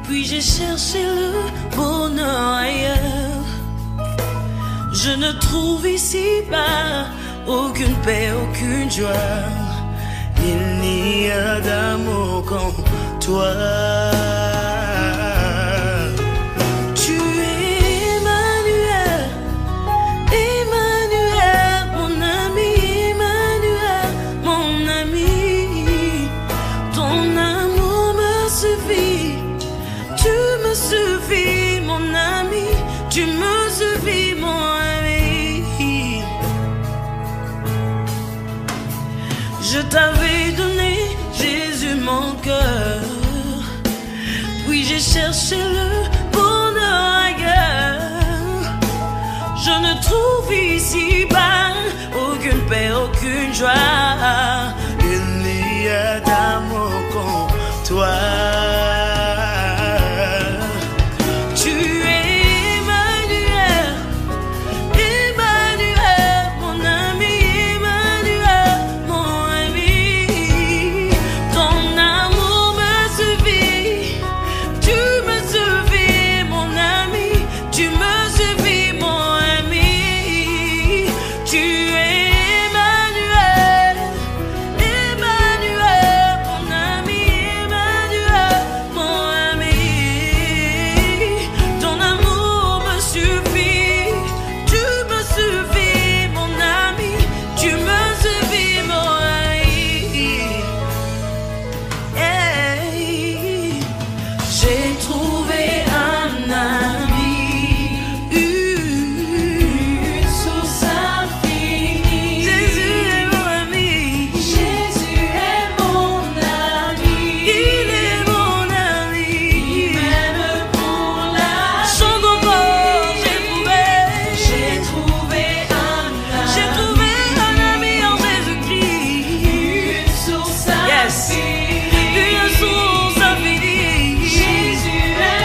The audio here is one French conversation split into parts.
Puis j'ai cherché le bonheur ailleurs. Je ne trouve ici-bas aucune paix, aucune joie. Il n'y a d'amour qu'en toi. Tu es Emmanuel, Emmanuel, mon ami, Emmanuel, mon ami. Ton amour me suffit, tu me suffis, mon ami, tu me suffis, mon ami. Je t'avais donné, Jésus, mon cœur. Puis j'ai cherché le bonheur ailleurs. Je ne trouve ici-bas aucune paix, aucune joie. Il n'y a d'amour qu'en toi. Tu es Emmanuel, Emmanuel, mon ami, Emmanuel, mon ami. Ton amour me suffit, tu me suffis, mon ami, tu me suffis, mon ami. Tu es Emmanuel, Emmanuel, mon ami, Emmanuel, mon ami. Ton amour me suffit, tu me suffis, mon ami, tu me suffis, mon ami. Hey. J'ai trouvé un ami, une source infinie. Jésus est mon ami, Jésus est mon ami. Il est mon ami, il m'aime pour la vie. Chantons fort, j'ai trouvé un ami. J'ai trouvé un ami en Jésus-Christ. Une source infinie. Une source infinie. Jésus est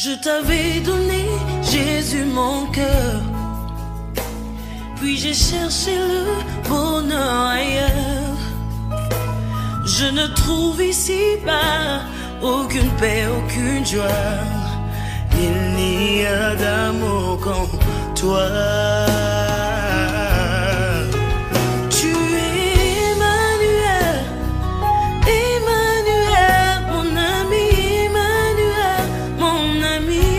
Je t'avais donné, Jésus, mon cœur. Puis j'ai cherché le bonheur ailleurs. Je ne trouve ici-bas aucune paix, aucune joie. Il n'y a d'amour qu'en toi. Tu es Emmanuel, Emmanuel, mon ami, Emmanuel, mon ami.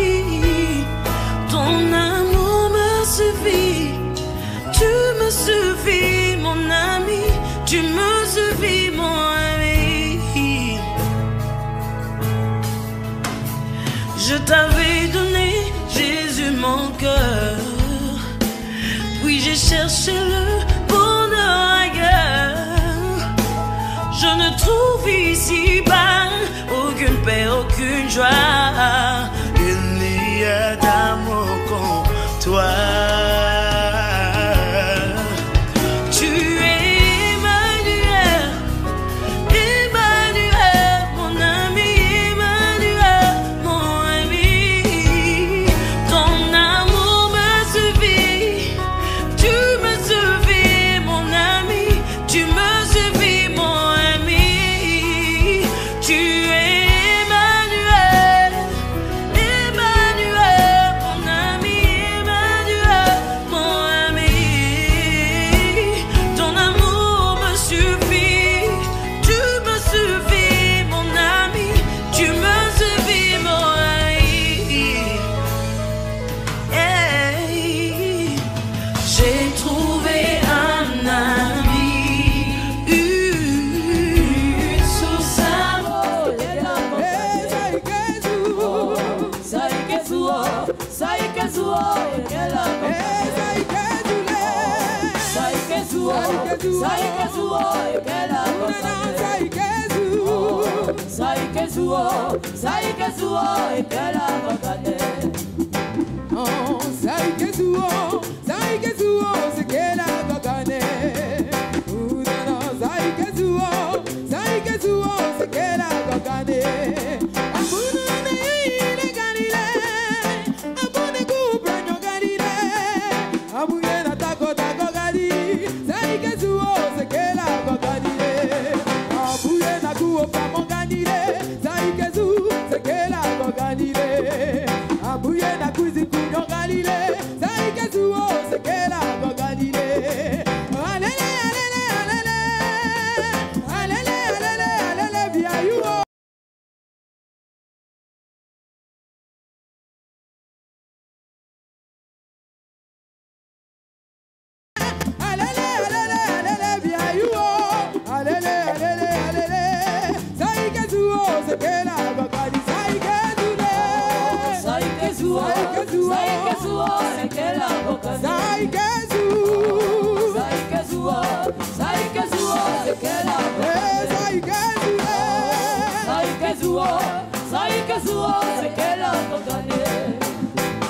Ton amour me suffit, tu me suffis, mon ami, tu me suffis, mon ami. Je t'avais donné, Jésus, mon cœur. Puis j'ai cherché le bonheur ailleurs. Je ne trouve ici-bas aucune paix, aucune joie. Il n'y a d'amour qu'en toi.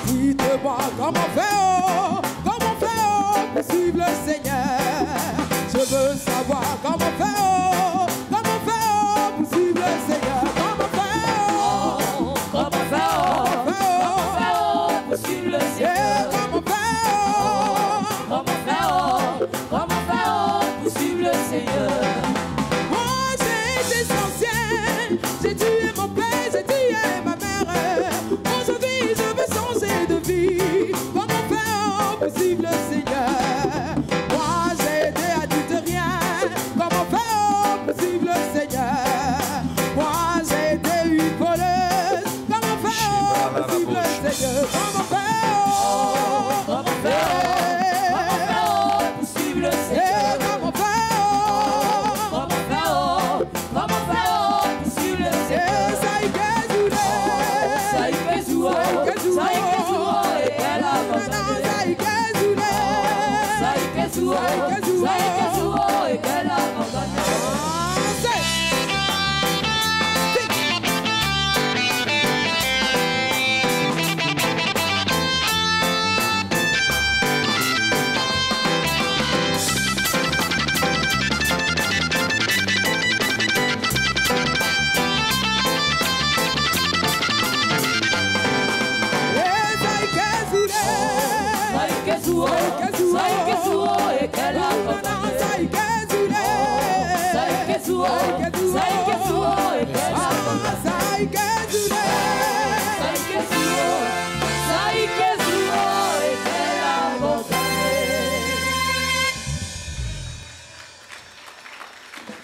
Dites-moi comment faire pour suivre le Seigneur. Je veux savoir comment faire pour suivre le Seigneur. Comment faire pour suivre le Seigneur. Comment faire pour suivre le Seigneur. Moi j'ai été sorcière, j'ai tué mon père, j'ai tué ma mère. Aujourd'hui je veux changer de vie. Comment faire pour suivre le Seigneur? Moi j'ai été adulte rien. Comment faire pour suivre le Seigneur? Moi j'ai été une voleuse. Comment faire pour suivre le Seigneur? Comment faire pour suivre le Seigneur. Comment faire pour suivre le Seigneur.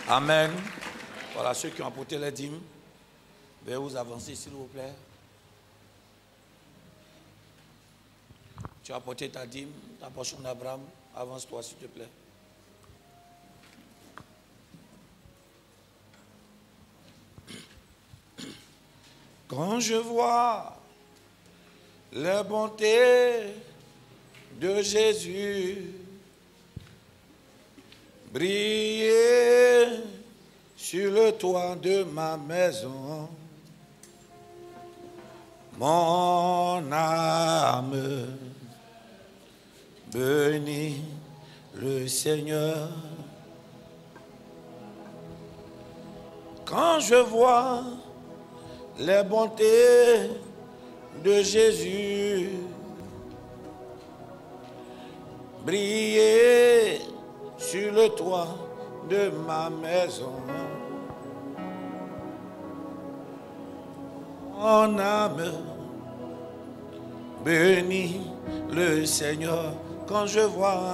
Amen. Voilà ceux qui ont apporté les dîmes. Veuillez vous avancer, s'il vous plaît. Tu as apporté ta dîme, ta portion d'Abraham. Avance-toi, s'il te plaît. Quand je vois les bontés de Jésus briller sur le toit de ma maison, mon âme bénit le Seigneur. Quand je vois les bontés de Jésus briller sur le toit de ma maison, mon âme bénit le Seigneur. Quand je vois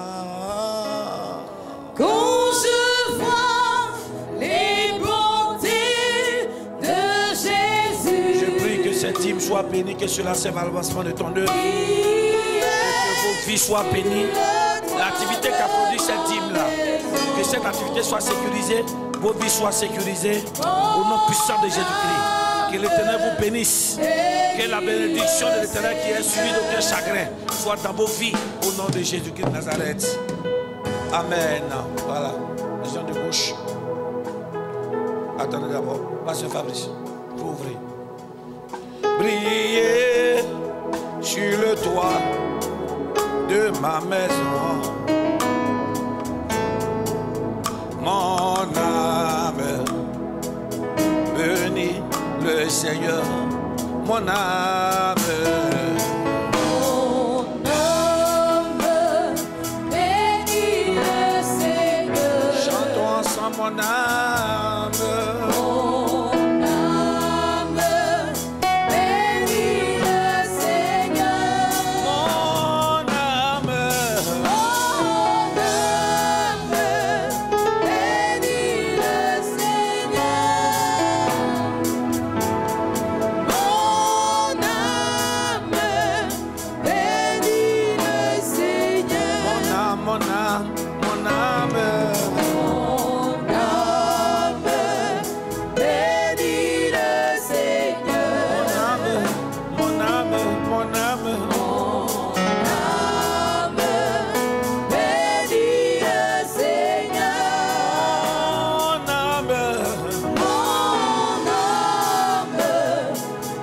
les bontés de Jésus, je prie que cette hymne soit bénie, que cela serve à l'avancement de ton œuvre, et que vos vies soient bénies. L'activité qu'a produit cette hymne-là, que cette activité soit sécurisée, vos vies soient sécurisées, au nom puissant de Jésus-Christ. Que l'Éternel vous bénisse, que la bénédiction de l'Éternel qui est suivie d'aucun chagrin soit dans vos vies, au nom de Jésus-Christ de Nazareth. Amen. Voilà, les gens de gauche. Attendez d'abord, Pasteur Fabrice, vous ouvrez. Briller sur le toit de ma maison, mon âme bénit le Seigneur, mon âme. mon âme bénit le Seigneur. Chantons ensemble, mon âme. Mon âme bénit le Seigneur. Mon âme. Mon âme bénit le Seigneur. Mon âme bénit le Seigneur. Mon âme, mon âme, mon âme. Mon âme bénit le Seigneur. Mon âme, mon âme. Mon âme bénit le Seigneur. Mon âme. Mon âme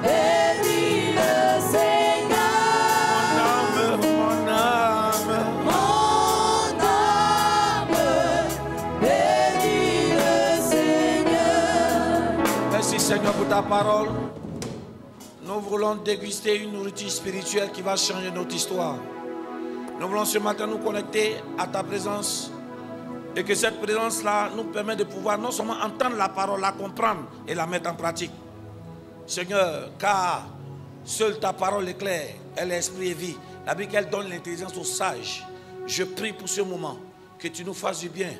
bénit le Seigneur. Mon âme. Mon âme bénit le Seigneur. Merci Seigneur pour ta parole. Nous voulons déguster une nourriture spirituelle qui va changer notre histoire. Nous voulons ce matin nous connecter à ta présence et que cette présence-là nous permet de pouvoir non seulement entendre la parole, la comprendre et la mettre en pratique. Seigneur, car seule ta parole est claire, elle est esprit et vie. La Bible qu'elle donne l'intelligence aux sages. Je prie pour ce moment que tu nous fasses du bien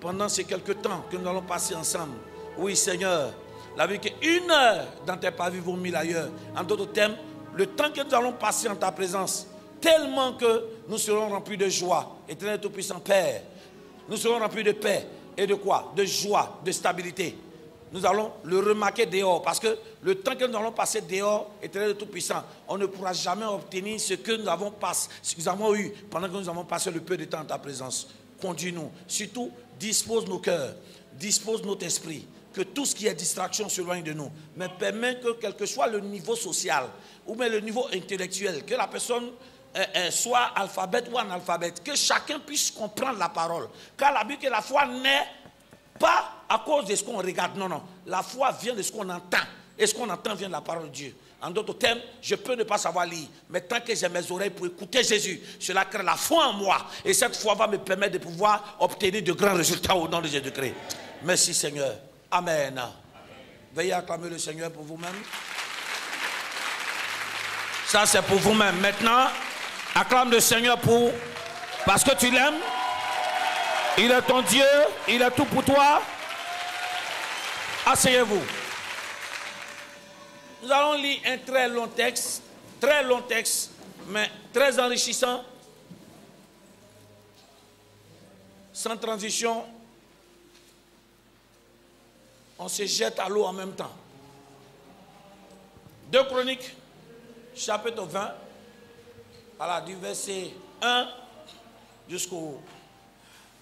pendant ces quelques temps que nous allons passer ensemble. Oui Seigneur, la Bible qu'une heure dans tes pavis vaut 1000 ailleurs. En d'autres termes, le temps que nous allons passer en ta présence, tellement que nous serons remplis de joie. Éternel Tout-Puissant Père, nous serons remplis de paix et de quoi? De joie, de stabilité. Nous allons le remarquer dehors, parce que le temps que nous allons passer dehors, Éternel Tout-Puissant, on ne pourra jamais obtenir ce que nous avons eu pendant que nous avons passé le peu de temps en ta présence. Conduis-nous. Surtout, dispose nos cœurs, dispose notre esprit, que tout ce qui est distraction s'éloigne de nous. Mais permet que quel que soit le niveau social ou même le niveau intellectuel, que la personne soit alphabète ou analphabète, que chacun puisse comprendre la parole. Car la Bible que la foi n'est pas à cause de ce qu'on regarde. Non, non. La foi vient de ce qu'on entend. Et ce qu'on entend vient de la parole de Dieu. En d'autres termes, je peux ne pas savoir lire, mais tant que j'ai mes oreilles pour écouter Jésus, cela crée la foi en moi. Et cette foi va me permettre de pouvoir obtenir de grands résultats au nom de Jésus-Christ. Merci Seigneur. Amen. Veuillez acclamer le Seigneur pour vous-même. Ça c'est pour vous-même. Maintenant, acclame le Seigneur parce que tu l'aimes. Il est ton Dieu, il est tout pour toi. Asseyez-vous. Nous allons lire un très long texte, mais très enrichissant, sans transition. On se jette à l'eau en même temps. 2 Chroniques, chapitre 20, voilà, du verset 1 jusqu'au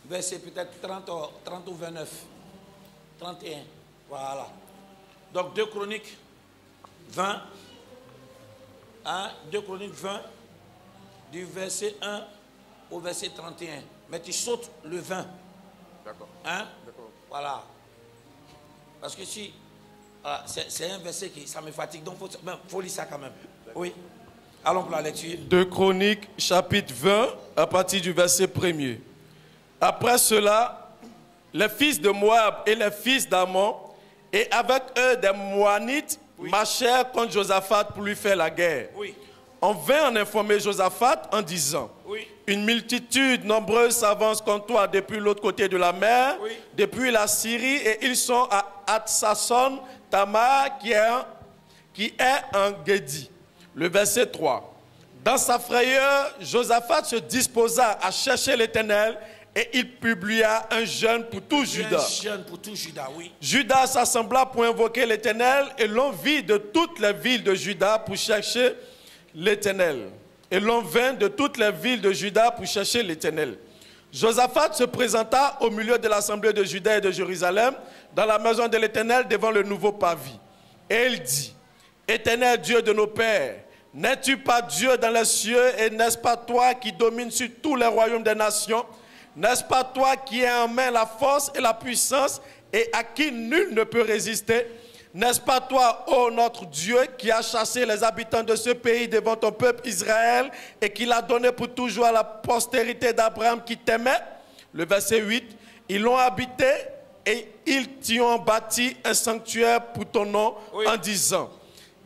verset peut-être 30 ou 29, 31, voilà. Donc 2 Chroniques 20, 2 Chroniques 20, du verset 1 au verset 31. Mais tu sautes le 20. D'accord. Hein? Voilà. Parce que si, c'est un verset qui, ça me fatigue, donc il faut lire ça quand même. Oui. Allons pour la lecture. 2 Chroniques, chapitre 20, à partir du verset 1er. Après cela, les fils de Moab et les fils d'Ammon, et avec eux des Moanites, marchèrent contre Josaphat pour lui faire la guerre. Oui. On vint en informer Josaphat en disant, oui, une multitude nombreuse s'avance contre toi depuis l'autre côté de la mer, oui, depuis la Syrie, et ils sont à Hatsasson Tamar, qui est en Guédi. Le verset 3. Dans sa frayeur, Josaphat se disposa à chercher l'Éternel, et il publia un jeûne pour tout Juda. Un jeûne pour tout Juda, oui. Juda s'assembla pour invoquer l'Éternel, et l'on vit de toutes les villes de Juda pour chercher l'Éternel. Et l'on vint de toutes les villes de Juda pour chercher l'Éternel. Josaphat se présenta au milieu de l'assemblée de Juda et de Jérusalem, dans la maison de l'Éternel, devant le nouveau parvis. Et il dit, Éternel Dieu de nos pères, n'es-tu pas Dieu dans les cieux, et n'est-ce pas toi qui domines sur tous les royaumes des nations? N'est-ce pas toi qui as en main la force et la puissance, et à qui nul ne peut résister? N'est-ce pas toi, ô notre Dieu, qui as chassé les habitants de ce pays devant ton peuple Israël, et qui l'a donné pour toujours à la postérité d'Abraham qui t'aimait? Le verset 8, ils l'ont habité, et ils t'y ont bâti un sanctuaire pour ton nom, oui, en disant,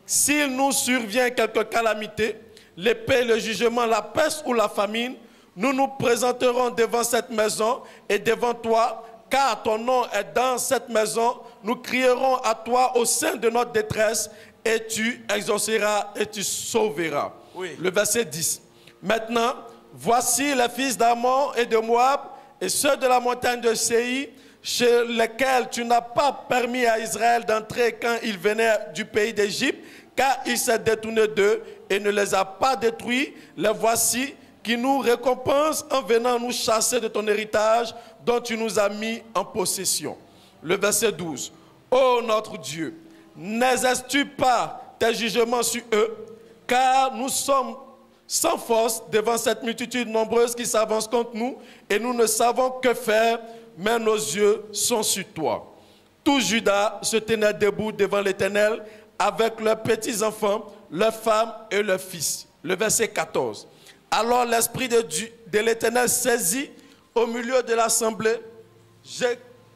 s'il nous survient quelque calamité, l'épée, le jugement, la peste ou la famine, nous nous présenterons devant cette maison et devant toi, car ton nom est dans cette maison. Nous crierons à toi au sein de notre détresse, et tu exauceras et tu sauveras. Oui. Le verset 10. Maintenant, voici les fils d'Ammon et de Moab, et ceux de la montagne de Séir, chez lesquels tu n'as pas permis à Israël d'entrer quand il venait du pays d'Égypte, car il s'est détourné d'eux et ne les a pas détruits. Les voici qui nous récompense en venant nous chasser de ton héritage dont tu nous as mis en possession. Le verset 12. Ô notre Dieu, n'exerces-tu pas tes jugements sur eux, car nous sommes sans force devant cette multitude nombreuse qui s'avance contre nous, et nous ne savons que faire, mais nos yeux sont sur toi. Tout Juda se tenait debout devant l'Éternel, avec leurs petits-enfants, leurs femmes et leurs fils. Le verset 14. Alors l'esprit de l'Éternel saisit au milieu de l'assemblée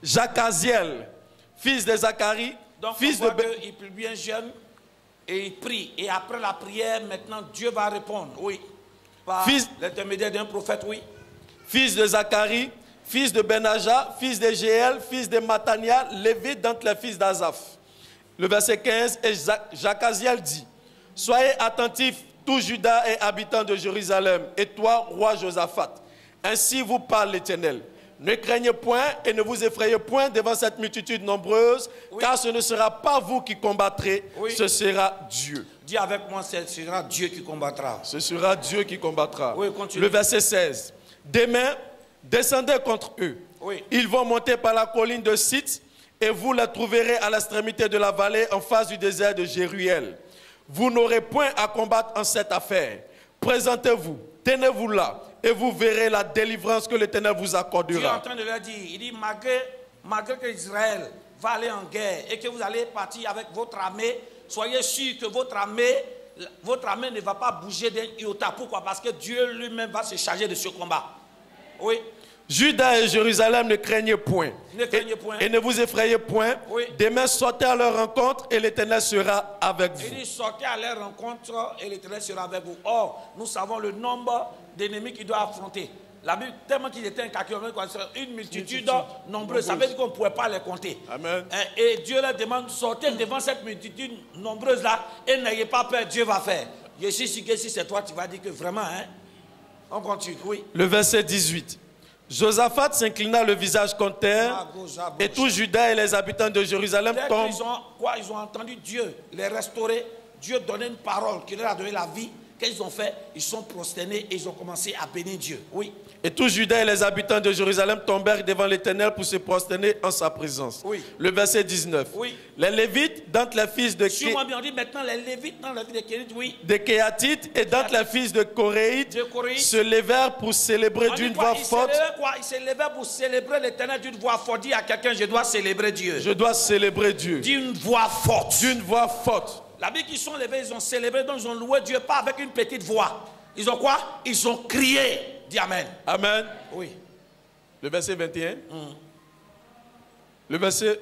Jacaziel, fils de Zacharie, donc fils on de... voit qu'il publie un jeûne et il prie. Et après la prière, maintenant Dieu va répondre. Oui. Par l'intermédiaire d'un prophète, oui. Fils de Zacharie, fils de Benaja, fils de Jéel, fils de Matania, lévite d'entre les fils d'Azaph. Le verset 15, et Jacaziel dit, soyez attentifs, tout Juda et habitants de Jérusalem, et toi, roi Josaphat. Ainsi vous parle l'Éternel. Ne craignez point et ne vous effrayez point devant cette multitude nombreuse, oui, car ce ne sera pas vous qui combattrez, oui, ce sera Dieu. Dis avec moi, ce sera Dieu qui combattra. Ce sera Dieu qui combattra. Oui, continue. Le verset 16. Demain, descendez contre eux. Oui. Ils vont monter par la colline de Sitz, et vous les trouverez à l'extrémité de la vallée en face du désert de Jéruel. Vous n'aurez point à combattre en cette affaire. Présentez-vous, tenez-vous là, et vous verrez la délivrance que l'Éternel vous accordera. Dieu est en train de leur dire, il dit, malgré que Israël va aller en guerre et que vous allez partir avec votre armée, soyez sûr que votre armée ne va pas bouger d'un iota. Pourquoi? Parce que Dieu lui-même va se charger de ce combat. Oui. Juda et Jérusalem ne craignez point. Ne craignez point. Et ne vous effrayez point. Oui. Demain, sortez à leur rencontre et l'Éternel sera avec vous. Il dit, sortez à leur rencontre et l'Éternel sera avec vous. Or, nous savons le nombre d'ennemis qu'il doit affronter. La Bible, tellement qu'ils étaient incalculables, une multitude nombreuse. Ça veut dire qu'on ne pouvait pas les compter. Amen. Et Dieu leur demande, sortez devant cette multitude nombreuse-là et n'ayez pas peur, Dieu va faire. Je suis sûr que si c'est toi, tu vas dire que vraiment, hein, on continue. Oui. Le verset 18. Josaphat s'inclina le visage contre terre, et tout Juda et les habitants de Jérusalem tombent. Ils ont entendu Dieu les restaurer. Dieu donnait une parole qui leur a donné la vie. Qu'est-ce qu'ils ont fait? Ils sont prosternés et ils ont commencé à bénir Dieu. Oui. Et tout Juda et les habitants de Jérusalem tombèrent devant l'Éternel pour se prosterner en sa présence. Oui. Le verset 19. Oui. Les Lévites, d'entre les fils de Sûrement bien, on dit maintenant les Lévites dans la vie de Kérit, oui. de Kéatites et d'entre les fils de Coréites se levèrent pour célébrer d'une voix forte. Ils se levaient pour célébrer l'Éternel d'une voix forte. Dis à quelqu'un, je dois célébrer Dieu. Je dois célébrer Dieu. D'une voix forte. D'une voix forte. La Bible, ils sont levés, ils ont célébré, donc ils ont loué Dieu, pas avec une petite voix. Ils ont quoi? Ils ont crié. Dis Amen. Amen. Oui. Le verset 21. Le verset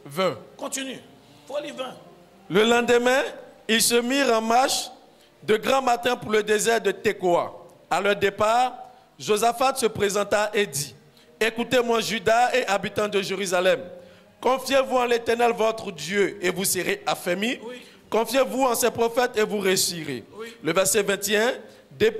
20. Continue. Faut lire 20. Le lendemain, ils se mirent en marche de grand matin pour le désert de Tekoa. À leur départ, Josaphat se présenta et dit: écoutez-moi, Juda et habitants de Jérusalem. Confiez-vous en l'Éternel votre Dieu et vous serez affermis. Oui. Confiez-vous en ses prophètes et vous réussirez. Oui. Le verset 21.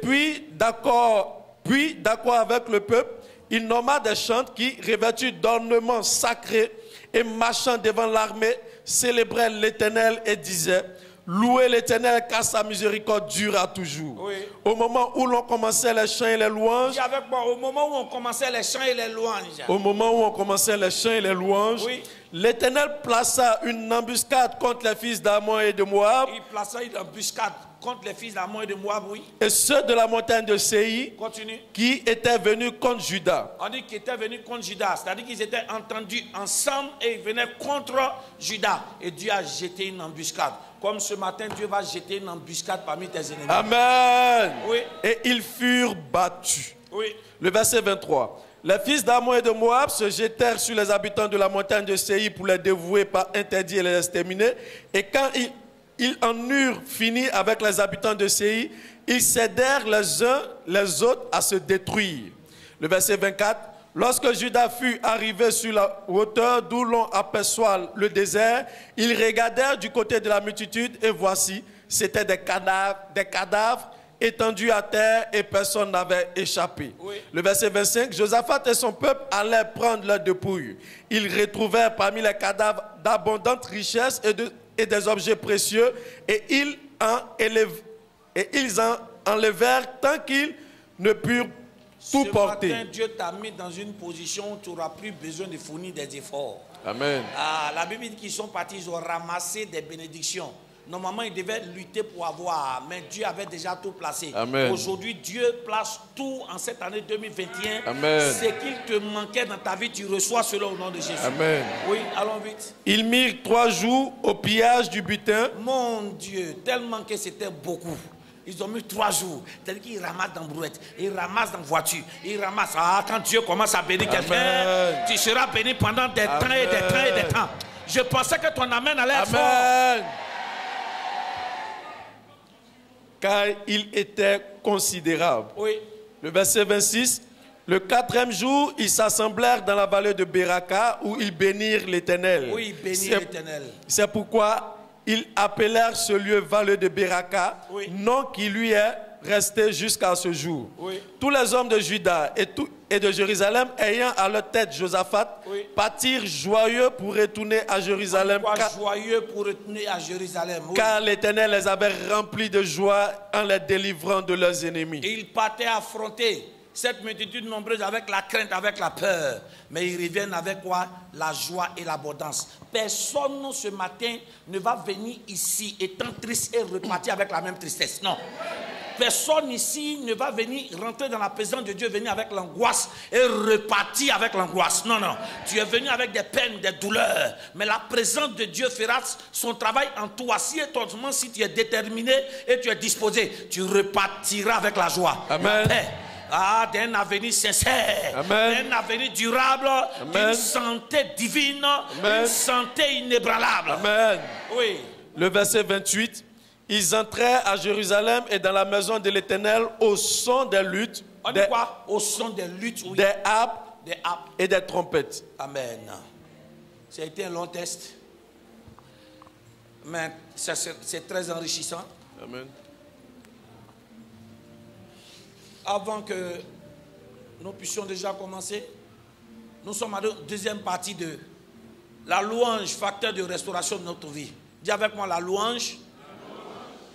Puis d'accord avec le peuple, il nomma des chantres qui, revêtus d'ornements sacrés et marchant devant l'armée, célébraient l'Éternel et disaient: louez l'Éternel car sa miséricorde durera toujours. Oui. Au moment où l'on commençait les chants et les louanges, Dis avec moi, au moment où on commençait les chants et les louanges. au moment où on commençait les chants et les louanges, Oui. l'Éternel plaça une embuscade contre les fils d'Ammon et de Moab, Il plaça une embuscade contre les fils d'Ammon et de Moab, oui. et ceux de la montagne de Séir Continue. qui étaient venus contre Juda. On dit qu'ils étaient venus contre Judas. C'est-à-dire qu'ils étaient entendus ensemble et ils venaient contre Judas. Et Dieu a jeté une embuscade. Comme ce matin, Dieu va jeter une embuscade parmi tes ennemis. Amen. Oui. Et ils furent battus. Oui. Le verset 23. Les fils d'Ammon et de Moab se jetèrent sur les habitants de la montagne de Séir pour les dévouer par interdit et les exterminer. Et quand ils en eurent fini avec les habitants de Séir, ils cédèrent les uns les autres à se détruire. Le verset 24. Lorsque Judas fut arrivé sur la hauteur d'où l'on aperçoit le désert, ils regardèrent du côté de la multitude et voici, c'étaient des cadavres étendus à terre et personne n'avait échappé. Oui. Le verset 25, Josaphat et son peuple allèrent prendre leur dépouille. Ils retrouvèrent parmi les cadavres d'abondantes richesses et des objets précieux et ils en enlevèrent tant qu'ils ne purent tout porter. Ce matin, Dieu t'a mis dans une position où tu n'auras plus besoin de fournir des efforts. Amen. La Bible dit qu'ils sont partis, ils ont ramassé des bénédictions. Normalement, ils devaient lutter pour avoir, mais Dieu avait déjà tout placé. Amen. Aujourd'hui, Dieu place tout en cette année 2021. Amen. Ce qu'il te manquait dans ta vie, tu reçois cela au nom de Jésus. Amen. Oui, allons vite. Ils mirent 3 jours au pillage du butin. Mon Dieu, tellement que c'était beaucoup. Ils ont mis 3 jours. C'est-à-dire qu'ils ramassent dans brouette, ils ramassent dans voiture, ils ramassent. Quand Dieu commence à bénir quelqu'un, tu seras béni pendant des temps et des temps et des temps. Je pensais que ton amen allait être fort. Amen. Car il était considérable. Oui. Le verset 26. Le 4e jour, ils s'assemblèrent dans la vallée de Beraka où ils bénirent l'Éternel. Oui, bénir l'Éternel. C'est pourquoi ils appelèrent ce lieu vallée de Beraka, Oui. nom qui lui est resté jusqu'à ce jour. Oui. Tous les hommes de Juda et de Jérusalem, ayant à leur tête Josaphat, Oui. partirent joyeux pour retourner à Jérusalem, Joyeux pour retourner à Jérusalem. Oui. car l'Éternel les avait remplis de joie en les délivrant de leurs ennemis. Et ils partaient affronter cette multitude nombreuse avec la crainte, avec la peur. Mais ils reviennent avec quoi? La joie et l'abondance. Personne ce matin ne va venir ici étant triste et repartir avec la même tristesse. Non. Personne ici ne va venir rentrer dans la présence de Dieu, venir avec l'angoisse et repartir avec l'angoisse. Non, non. Tu es venu avec des peines, des douleurs. Mais la présence de Dieu fera son travail en toi. Si tu es déterminé et tu es disposé, tu repartiras avec la joie. Amen. La paix. D'un avenir sincère, d'un avenir durable, d'une santé divine, d'une santé inébranlable. Amen. Oui. Le verset 28. Ils entrèrent à Jérusalem et dans la maison de l'Éternel au son des luttes, au son des luttes, oui. des harpes et des trompettes. Amen. Ça a été un long test, mais c'est très enrichissant. Amen. Avant que nous puissions déjà commencer, nous sommes à la deuxième partie de la louange, facteur de restauration de notre vie. Dis avec moi, la louange,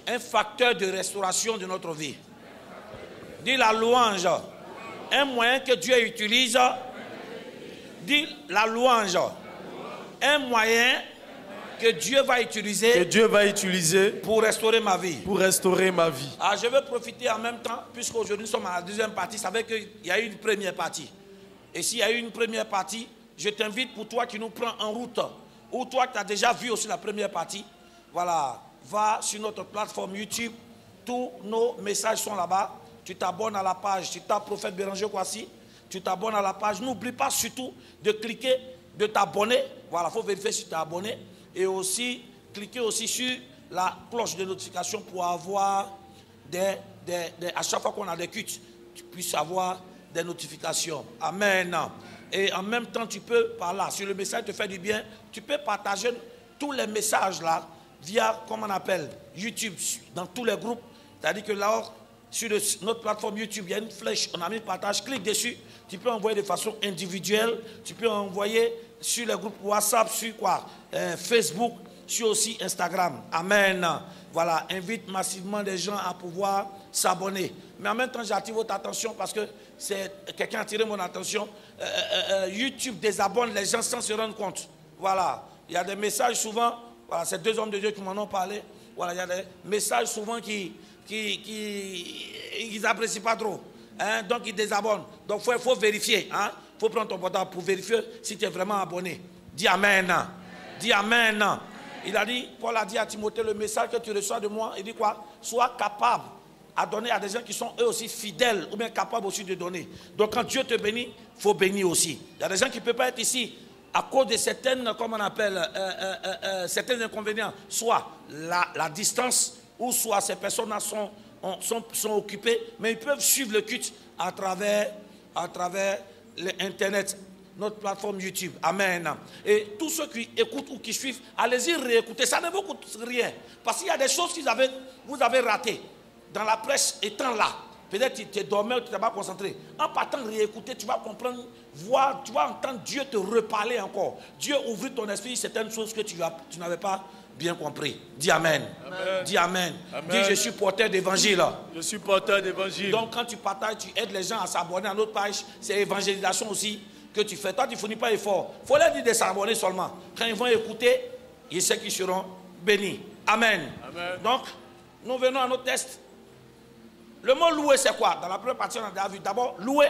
un facteur de restauration de notre vie. Dis la louange, un moyen que Dieu utilise. Dis la louange, un moyen que Dieu va utiliser, pour restaurer ma vie. Je veux profiter en même temps, puisqu'aujourd'hui nous sommes à la deuxième partie. Ça veut dire qu'il y a eu une première partie. Et s'il y a eu une première partie, je t'invite pour toi qui nous prends en route, ou toi qui as déjà vu aussi la première partie, voilà, va sur notre plateforme YouTube. Tous nos messages sont là-bas. Tu t'abonnes à la page, tu tapes Prophète Béranger Kouassi, tu t'abonnes à la page. N'oublie pas surtout de cliquer, de t'abonner. Voilà, il faut vérifier si tu es abonné. Et aussi, cliquez aussi sur la cloche de notification pour avoir à chaque fois qu'on a des cultes, tu puisses avoir des notifications. Amen. Et en même temps, tu peux, par là, si le message te fait du bien, tu peux partager tous les messages là, via, comment on appelle, YouTube, dans tous les groupes. C'est-à-dire que là, sur notre plateforme YouTube, il y a une flèche, on a mis partage, clique dessus. Tu peux envoyer de façon individuelle, tu peux envoyer sur les groupes WhatsApp, sur quoi, Facebook, sur aussi Instagram. Amen. Voilà, invite massivement les gens à pouvoir s'abonner. Mais en même temps, j'attire votre attention parce que quelqu'un a attiré mon attention. YouTube désabonne les gens sans se rendre compte. Voilà, il y a des messages souvent. Voilà, c'est deux hommes de Dieu qui m'en ont parlé. Voilà, il y a des messages souvent qu'ils n'apprécient pas trop. Hein? Donc, ils désabonnent. Donc, il faut vérifier. Il faut prendre ton portable pour vérifier si tu es vraiment abonné. Dis Amen. Dis Amen. Il a dit, Paul a dit à Timothée, le message que tu reçois de moi, il dit quoi? Sois capable à donner à des gens qui sont eux aussi fidèles ou bien capables aussi de donner. Donc, quand Dieu te bénit, il faut bénir aussi. Il y a des gens qui ne peuvent pas être ici à cause de certaines, comment on appelle, certains inconvénients, soit la distance, ou soit ces personnes-là sont occupées, mais ils peuvent suivre le culte à travers l'Internet, notre plateforme YouTube. Amen. Et tous ceux qui écoutent ou qui suivent, allez-y réécouter. Ça ne vous coûte rien. Parce qu'il y a des choses que vous avez ratées dans la presse étant là. Peut-être que tu dormais ou tu n'es pas concentré. En partant réécouter, tu vas comprendre, voir, tu vas entendre Dieu te reparler encore. Dieu ouvre ton esprit, certaines choses que tu n'avais pas bien compris. Dis Amen. Amen. Dis Amen. Amen. Dis je suis porteur d'évangile. Je suis porteur d'évangile. Donc quand tu partages, tu aides les gens à s'abonner à notre page. C'est évangélisation aussi que tu fais. Toi, tu ne fournis pas effort. Il faut leur dire de s'abonner seulement. Quand ils vont écouter, ils savent qu'ils seront bénis. Amen. Amen. Donc, nous venons à notre test. Le mot louer, c'est quoi? Dans la première partie, on a vu. D'abord, louer,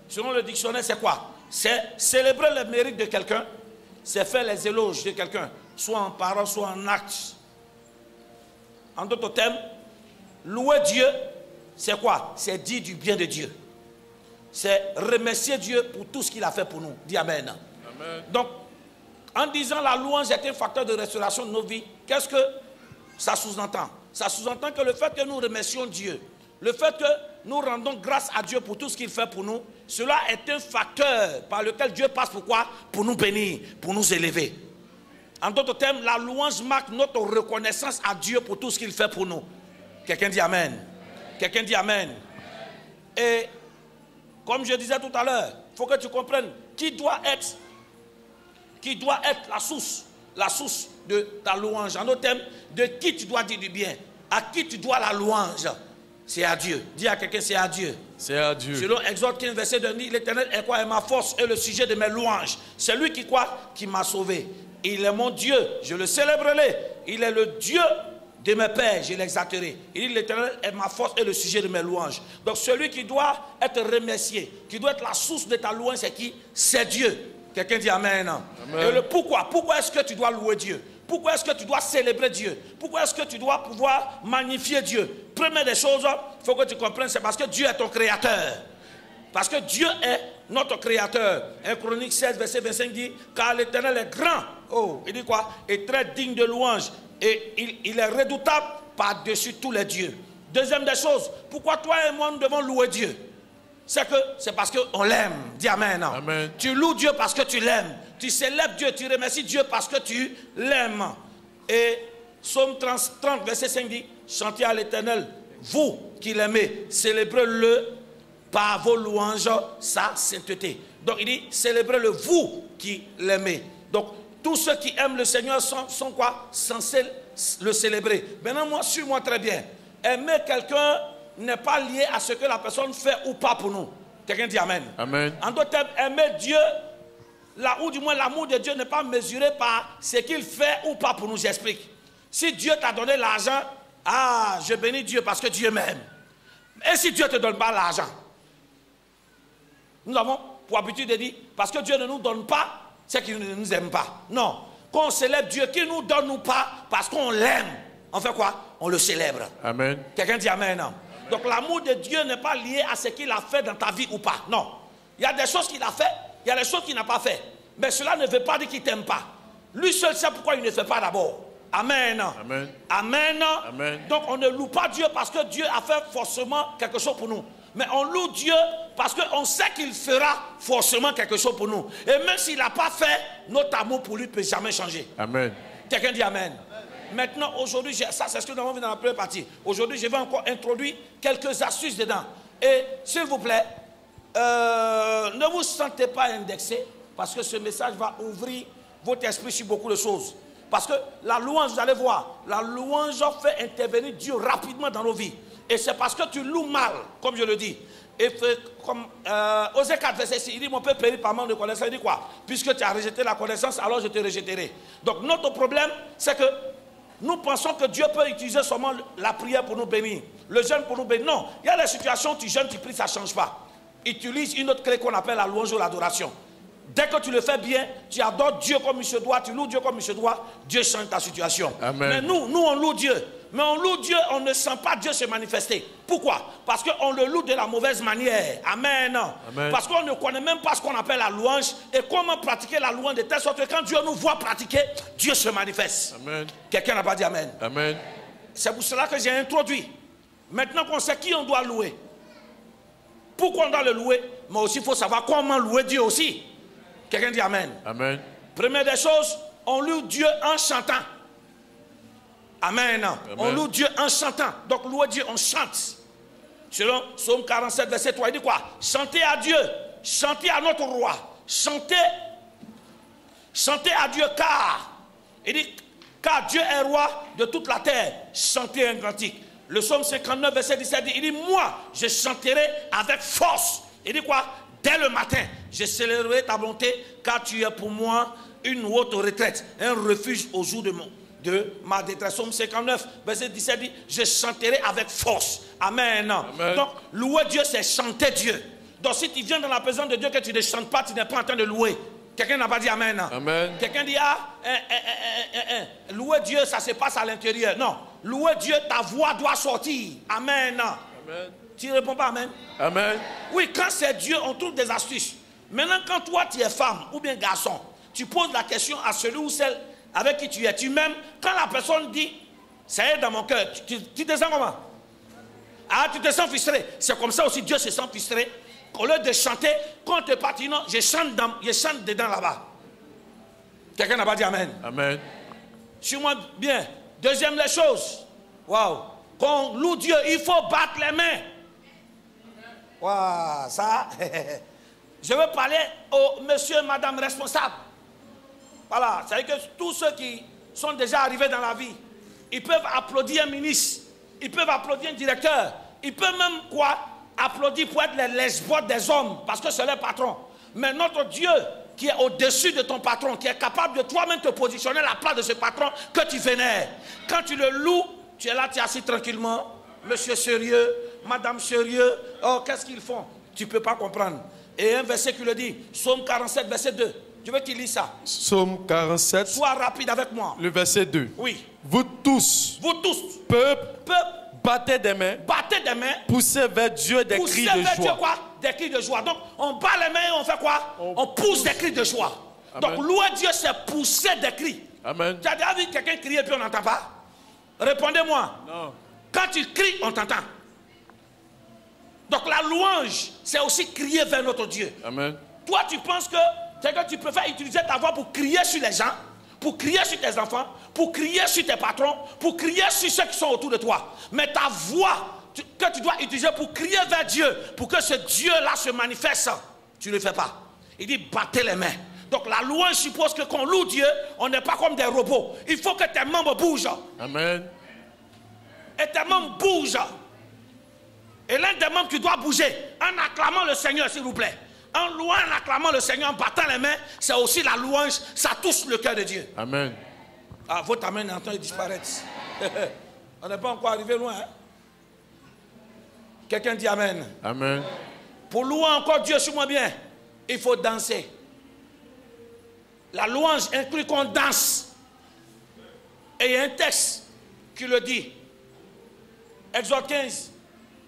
selon le dictionnaire, c'est quoi? C'est célébrer le mérite de quelqu'un. C'est faire les éloges de quelqu'un, soit en parole, soit en acte. En d'autres termes, louer Dieu, c'est quoi? C'est dire du bien de Dieu. C'est remercier Dieu pour tout ce qu'il a fait pour nous. Dis Amen. Amen. Donc, en disant la louange est un facteur de restauration de nos vies, qu'est-ce que ça sous-entend? Ça sous-entend que le fait que nous remercions Dieu, le fait que nous rendons grâce à Dieu pour tout ce qu'il fait pour nous, cela est un facteur par lequel Dieu passe pour quoi? Pour nous bénir, pour nous élever. En d'autres termes, la louange marque notre reconnaissance à Dieu pour tout ce qu'il fait pour nous. Quelqu'un dit Amen. Quelqu'un dit Amen. Et comme je disais tout à l'heure, il faut que tu comprennes qui doit être la source de ta louange. En d'autres termes, de qui tu dois dire du bien, à qui tu dois la louange. C'est à Dieu. Dis à quelqu'un, c'est à Dieu. C'est à Dieu. Selon Exode 15, verset 2, l'Éternel est quoi? Est ma force et le sujet de mes louanges. C'est lui qui quoi? Qui m'a sauvé. Il est mon Dieu. Je le célébrerai. Il est le Dieu de mes pères, je l'exalterai. Il dit, l'Éternel est ma force et le sujet de mes louanges. Donc celui qui doit être remercié, qui doit être la source de ta louange, c'est qui? C'est Dieu. Quelqu'un dit Amen. Amen. Et le pourquoi? Pourquoi est-ce que tu dois louer Dieu? Pourquoi est-ce que tu dois célébrer Dieu? Pourquoi est-ce que tu dois pouvoir magnifier Dieu? Première des choses, il faut que tu comprennes, c'est parce que Dieu est ton créateur. Parce que Dieu est notre créateur. 1 Chronique 16, verset 25 dit, car l'Éternel est grand. Oh, il dit quoi? Et très digne de louange. Et il est redoutable par-dessus tous les dieux. Deuxième des choses, pourquoi toi et moi nous devons louer Dieu? C'est parce qu'on l'aime. Dis Amen. Amen. Tu loues Dieu parce que tu l'aimes. Tu célèbres Dieu, tu remercies Dieu parce que tu l'aimes. Et Psaume 30, verset 5 dit, chantez à l'Éternel, vous qui l'aimez, célébrez-le par vos louanges, sa sainteté. Donc il dit, célébrez-le vous qui l'aimez. Donc tous ceux qui aiment le Seigneur sont quoi? Censés le célébrer. Maintenant, moi, suis-moi très bien. Aimer quelqu'un n'est pas lié à ce que la personne fait ou pas pour nous. Quelqu'un dit Amen. Amen. En d'autres termes, aimer Dieu, là où du moins l'amour de Dieu n'est pas mesuré par ce qu'il fait ou pas pour nous. J'explique. Si Dieu t'a donné l'argent, ah, je bénis Dieu parce que Dieu m'aime. Et si Dieu ne te donne pas l'argent? Nous avons pour habitude de dire, parce que Dieu ne nous donne pas, c'est qu'il ne nous aime pas. Non. Quand on célèbre Dieu, qu'il ne nous donne ou pas, parce qu'on l'aime, on fait quoi? On le célèbre. Amen. Quelqu'un dit Amen. Amen. Donc l'amour de Dieu n'est pas lié à ce qu'il a fait dans ta vie ou pas. Non. Il y a des choses qu'il a fait, il y a des choses qu'il n'a pas fait. Mais cela ne veut pas dire qu'il ne t'aime pas. Lui seul sait pourquoi il ne fait pas d'abord. Amen. Amen. Amen. Amen. Donc on ne loue pas Dieu parce que Dieu a fait forcément quelque chose pour nous. Mais on loue Dieu parce qu'on sait qu'il fera forcément quelque chose pour nous. Et même s'il n'a pas fait, notre amour pour lui ne peut jamais changer. Amen. Quelqu'un dit Amen. Maintenant, aujourd'hui, ça c'est ce que nous avons vu dans la première partie. Aujourd'hui, je vais encore introduire quelques astuces dedans. Et s'il vous plaît, ne vous sentez pas indexé, parce que ce message va ouvrir votre esprit sur beaucoup de choses. Parce que la louange, vous allez voir, la louange fait intervenir Dieu rapidement dans nos vies. Et c'est parce que tu loues mal, comme je le dis. Et comme Osée 4, verset 6, il dit, mon peuple périt par manque de connaissance. Il dit quoi? Puisque tu as rejeté la connaissance, alors je te rejetterai. Donc notre problème, c'est que nous pensons que Dieu peut utiliser seulement la prière pour nous bénir, le jeûne pour nous bénir. Non, il y a des situations où tu jeûnes, tu pries, ça ne change pas. Utilise une autre clé qu'on appelle la louange ou l'adoration. Dès que tu le fais bien, tu adores Dieu comme il se doit, tu loues Dieu comme il se doit, Dieu change ta situation. Amen. Mais nous on loue Dieu. Mais on loue Dieu, on ne sent pas Dieu se manifester. Pourquoi? Parce qu'on le loue de la mauvaise manière. Amen. Amen. Parce qu'on ne connaît même pas ce qu'on appelle la louange et comment pratiquer la louange de telle sorte que quand Dieu nous voit pratiquer, Dieu se manifeste. Amen. Quelqu'un n'a pas dit Amen. Amen. C'est pour cela que j'ai introduit. Maintenant qu'on sait qui on doit louer, pourquoi on doit le louer, mais aussi il faut savoir comment louer Dieu aussi. Quelqu'un dit Amen. Amen. Première des choses, on loue Dieu en chantant. Amen. Amen. On loue Dieu en chantant. Donc louer Dieu, on chante. Selon Psaume 47, verset 3, il dit quoi? Chantez à Dieu, chantez à notre roi, chantez à Dieu car, il dit, car Dieu est roi de toute la terre, chantez un cantique. Le Psaume 59, verset 17, il dit, moi, je chanterai avec force. Il dit quoi? Dès le matin, je célébrerai ta bonté, car tu es pour moi une haute retraite, un refuge au jour de ma détresse. Psaume 59, verset 17 dit, je chanterai avec force. Amen. Amen. Donc, louer Dieu, c'est chanter Dieu. Donc, si tu viens dans la présence de Dieu, que tu ne chantes pas, tu n'es pas en train de louer. Quelqu'un n'a pas dit Amen. Amen. Quelqu'un dit, louer Dieu, ça se passe à l'intérieur. Non, louer Dieu, ta voix doit sortir. Amen. Amen. Tu ne réponds pas Amen? Amen. Oui, quand c'est Dieu, on trouve des astuces. Maintenant, quand toi, tu es femme ou bien garçon, tu poses la question à celui ou celle avec qui tu es. Tu m'aimes. Quand la personne dit, ça est dans mon cœur, tu te sens comment? Ah, tu te sens frustré. C'est comme ça aussi, Dieu se sent frustré. Au lieu de chanter, quand tu es parti, non, je chante dedans là-bas. Quelqu'un n'a pas dit Amen? Amen. Suis-moi bien. Deuxième les choses. Waouh. Quand on loue Dieu, il faut battre les mains. Waouh, ça. Je veux parler aux monsieur et madame responsables. Voilà, c'est-à-dire que tous ceux qui sont déjà arrivés dans la vie, ils peuvent applaudir un ministre, ils peuvent applaudir un directeur, ils peuvent même quoi? Applaudir pour être les lesbotes des hommes, parce que c'est leur patron. Mais notre Dieu, qui est au-dessus de ton patron, qui est capable de toi-même te positionner à la place de ce patron que tu vénères, quand tu le loues, Tu es là, tu es assis tranquillement. Monsieur sérieux, madame sérieux. Oh, qu'est-ce qu'ils font? Tu ne peux pas comprendre. Et un verset qui le dit, Psaume 47, verset 2. Je veux que tu lis ça. Psaume 47. Sois rapide avec moi. Le verset 2. Oui. Vous tous, peuple, battez des mains, poussez vers Dieu des cris de joie. Dieu, quoi? Des cris de joie. Donc, on bat les mains et on fait quoi? On pousse des cris de joie. Amen. Donc, louer Dieu, c'est pousser des cris. Amen. Tu as déjà vu quelqu'un crier et puis on n'entend pas? Répondez-moi. Non. Quand tu cries, on t'entend. Donc, la louange, c'est aussi crier vers notre Dieu. Amen. Toi, tu penses que tu préfères utiliser ta voix pour crier sur les gens, pour crier sur tes enfants, pour crier sur tes patrons, pour crier sur ceux qui sont autour de toi. Mais ta voix que tu dois utiliser pour crier vers Dieu, pour que ce Dieu-là se manifeste, tu ne le fais pas. Il dit battez les mains. Donc la louange suppose que quand on loue Dieu, on n'est pas comme des robots. Il faut que tes membres bougent. Amen. Et tes membres bougent. Et l'un des membres qui doit bouger, en acclamant le Seigneur, s'il vous plaît. En louant, en acclamant le Seigneur, en battant les mains, c'est aussi la louange, ça touche le cœur de Dieu. Amen. Ah, votre main est en train de disparaître. On n'est pas encore arrivé loin. Hein? Quelqu'un dit Amen. Amen. Pour louer encore Dieu, suis-moi bien, il faut danser. La louange inclut qu'on danse. Et il y a un texte qui le dit. Exode 15,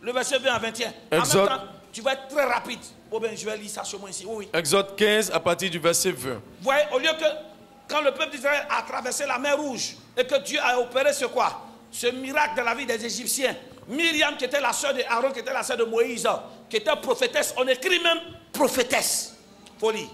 le verset 20 à 21. Exode... En même temps, tu vas être très rapide. Bon ben, je vais lire ça sur moi ici. Oui. Exode 15 à partir du verset 20. Vous voyez, au lieu que quand le peuple d'Israël a traversé la mer Rouge et que Dieu a opéré ce quoi? Ce miracle de la vie des Égyptiens. Myriam qui était la sœur de Aaron, qui était la sœur de Moïse, qui était prophétesse. On écrit même prophétesse. Faut lire.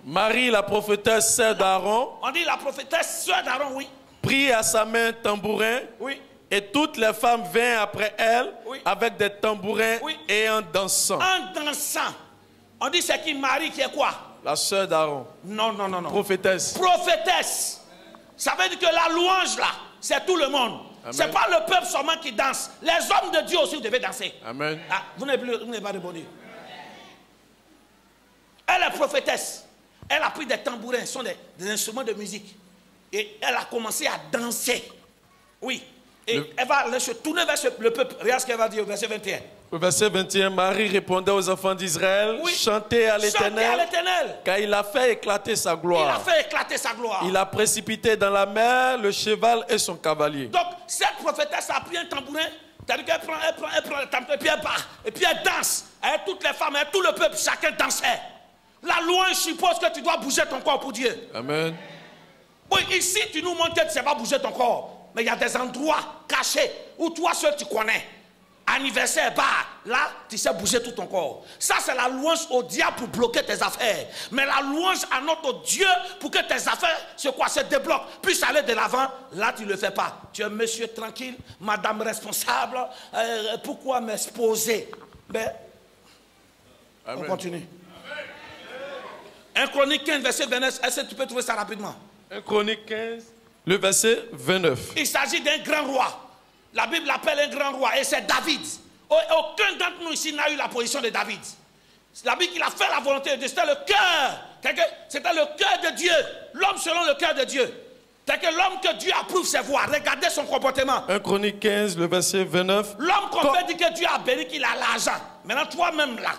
Marie, la prophétesse, sœur d'Aaron. On dit la prophétesse, sœur d'Aaron, oui. Prit à sa main tambourin. Oui. Et toutes les femmes vinrent après elle, oui, avec des tambourins, oui, et en dansant. En dansant. On dit c'est qui? Marie qui est quoi? La sœur d'Aaron. Non, non, non, non. Prophétesse. Prophétesse. Ça veut dire que la louange là, c'est tout le monde. C'est pas le peuple seulement qui danse. Les hommes de Dieu aussi, vous devez danser. Amen. Ah, vous n'avez pas répondu. Elle est prophétesse. Elle a pris des tambourins, ce sont des instruments de musique. Et elle a commencé à danser. Oui. Et elle va se tourner vers le peuple. Regarde ce qu'elle va dire au verset 21. Au verset 21, Marie répondait aux enfants d'Israël, oui, chantez à l'Éternel, car il a fait éclater sa gloire. Il a fait éclater sa gloire. Il a précipité dans la mer le cheval et son cavalier. Donc, cette prophétesse a pris un tambourin, c'est-à-dire qu'elle prend le tambourin, et puis elle bat, et puis elle danse. Et toutes les femmes, et tout le peuple, chacun dansait. La louange suppose que tu dois bouger ton corps pour Dieu. Amen. Oui, ici, tu nous montres que tu ne sais pas bouger ton corps. Mais il y a des endroits cachés où toi seul tu connais. Anniversaire, bar, là, tu sais bouger tout ton corps. Ça, c'est la louange au diable pour bloquer tes affaires. Mais la louange à notre Dieu pour que tes affaires se débloquent, puissent aller de l'avant, là, tu ne le fais pas. Tu es monsieur tranquille, madame responsable. Pourquoi m'exposer? Ben, on continue. 1 Chronique 15, verset 29. Est-ce que tu peux trouver ça rapidement? 1 Chronique 15, le verset 29. Il s'agit d'un grand roi. La Bible l'appelle un grand roi et c'est David. Aucun d'entre nous ici n'a eu la position de David. La Bible, il a fait la volonté de Dieu. C'était le cœur. C'était le cœur de Dieu. L'homme selon le cœur de Dieu. C'est que l'homme que Dieu approuve ses voies. Regardez son comportement. 1 Chronique 15, le verset 29. L'homme qu'on fait dit que Dieu a béni, qu'il a l'argent. Maintenant, toi-même là,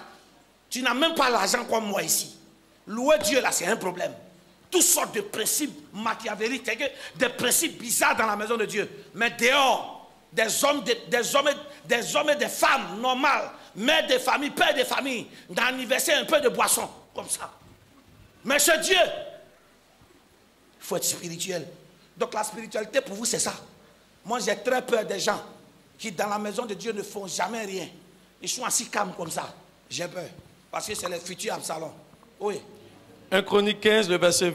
tu n'as même pas l'argent comme moi ici. Louer Dieu là, c'est un problème. Toutes sortes de principes machiavéliques, des principes bizarres dans la maison de Dieu. Mais dehors, des hommes et des femmes normales, mères de famille, pères de famille, dans l'anniversaire, un peu de boisson, comme ça. Mais ce Dieu, il faut être spirituel. Donc la spiritualité pour vous, c'est ça. Moi, j'ai très peur des gens qui, dans la maison de Dieu, ne font jamais rien. Ils sont assis calmes comme ça. J'ai peur. Parce que c'est les futurs Absalom. Oui. 1 Chronique 15, le verset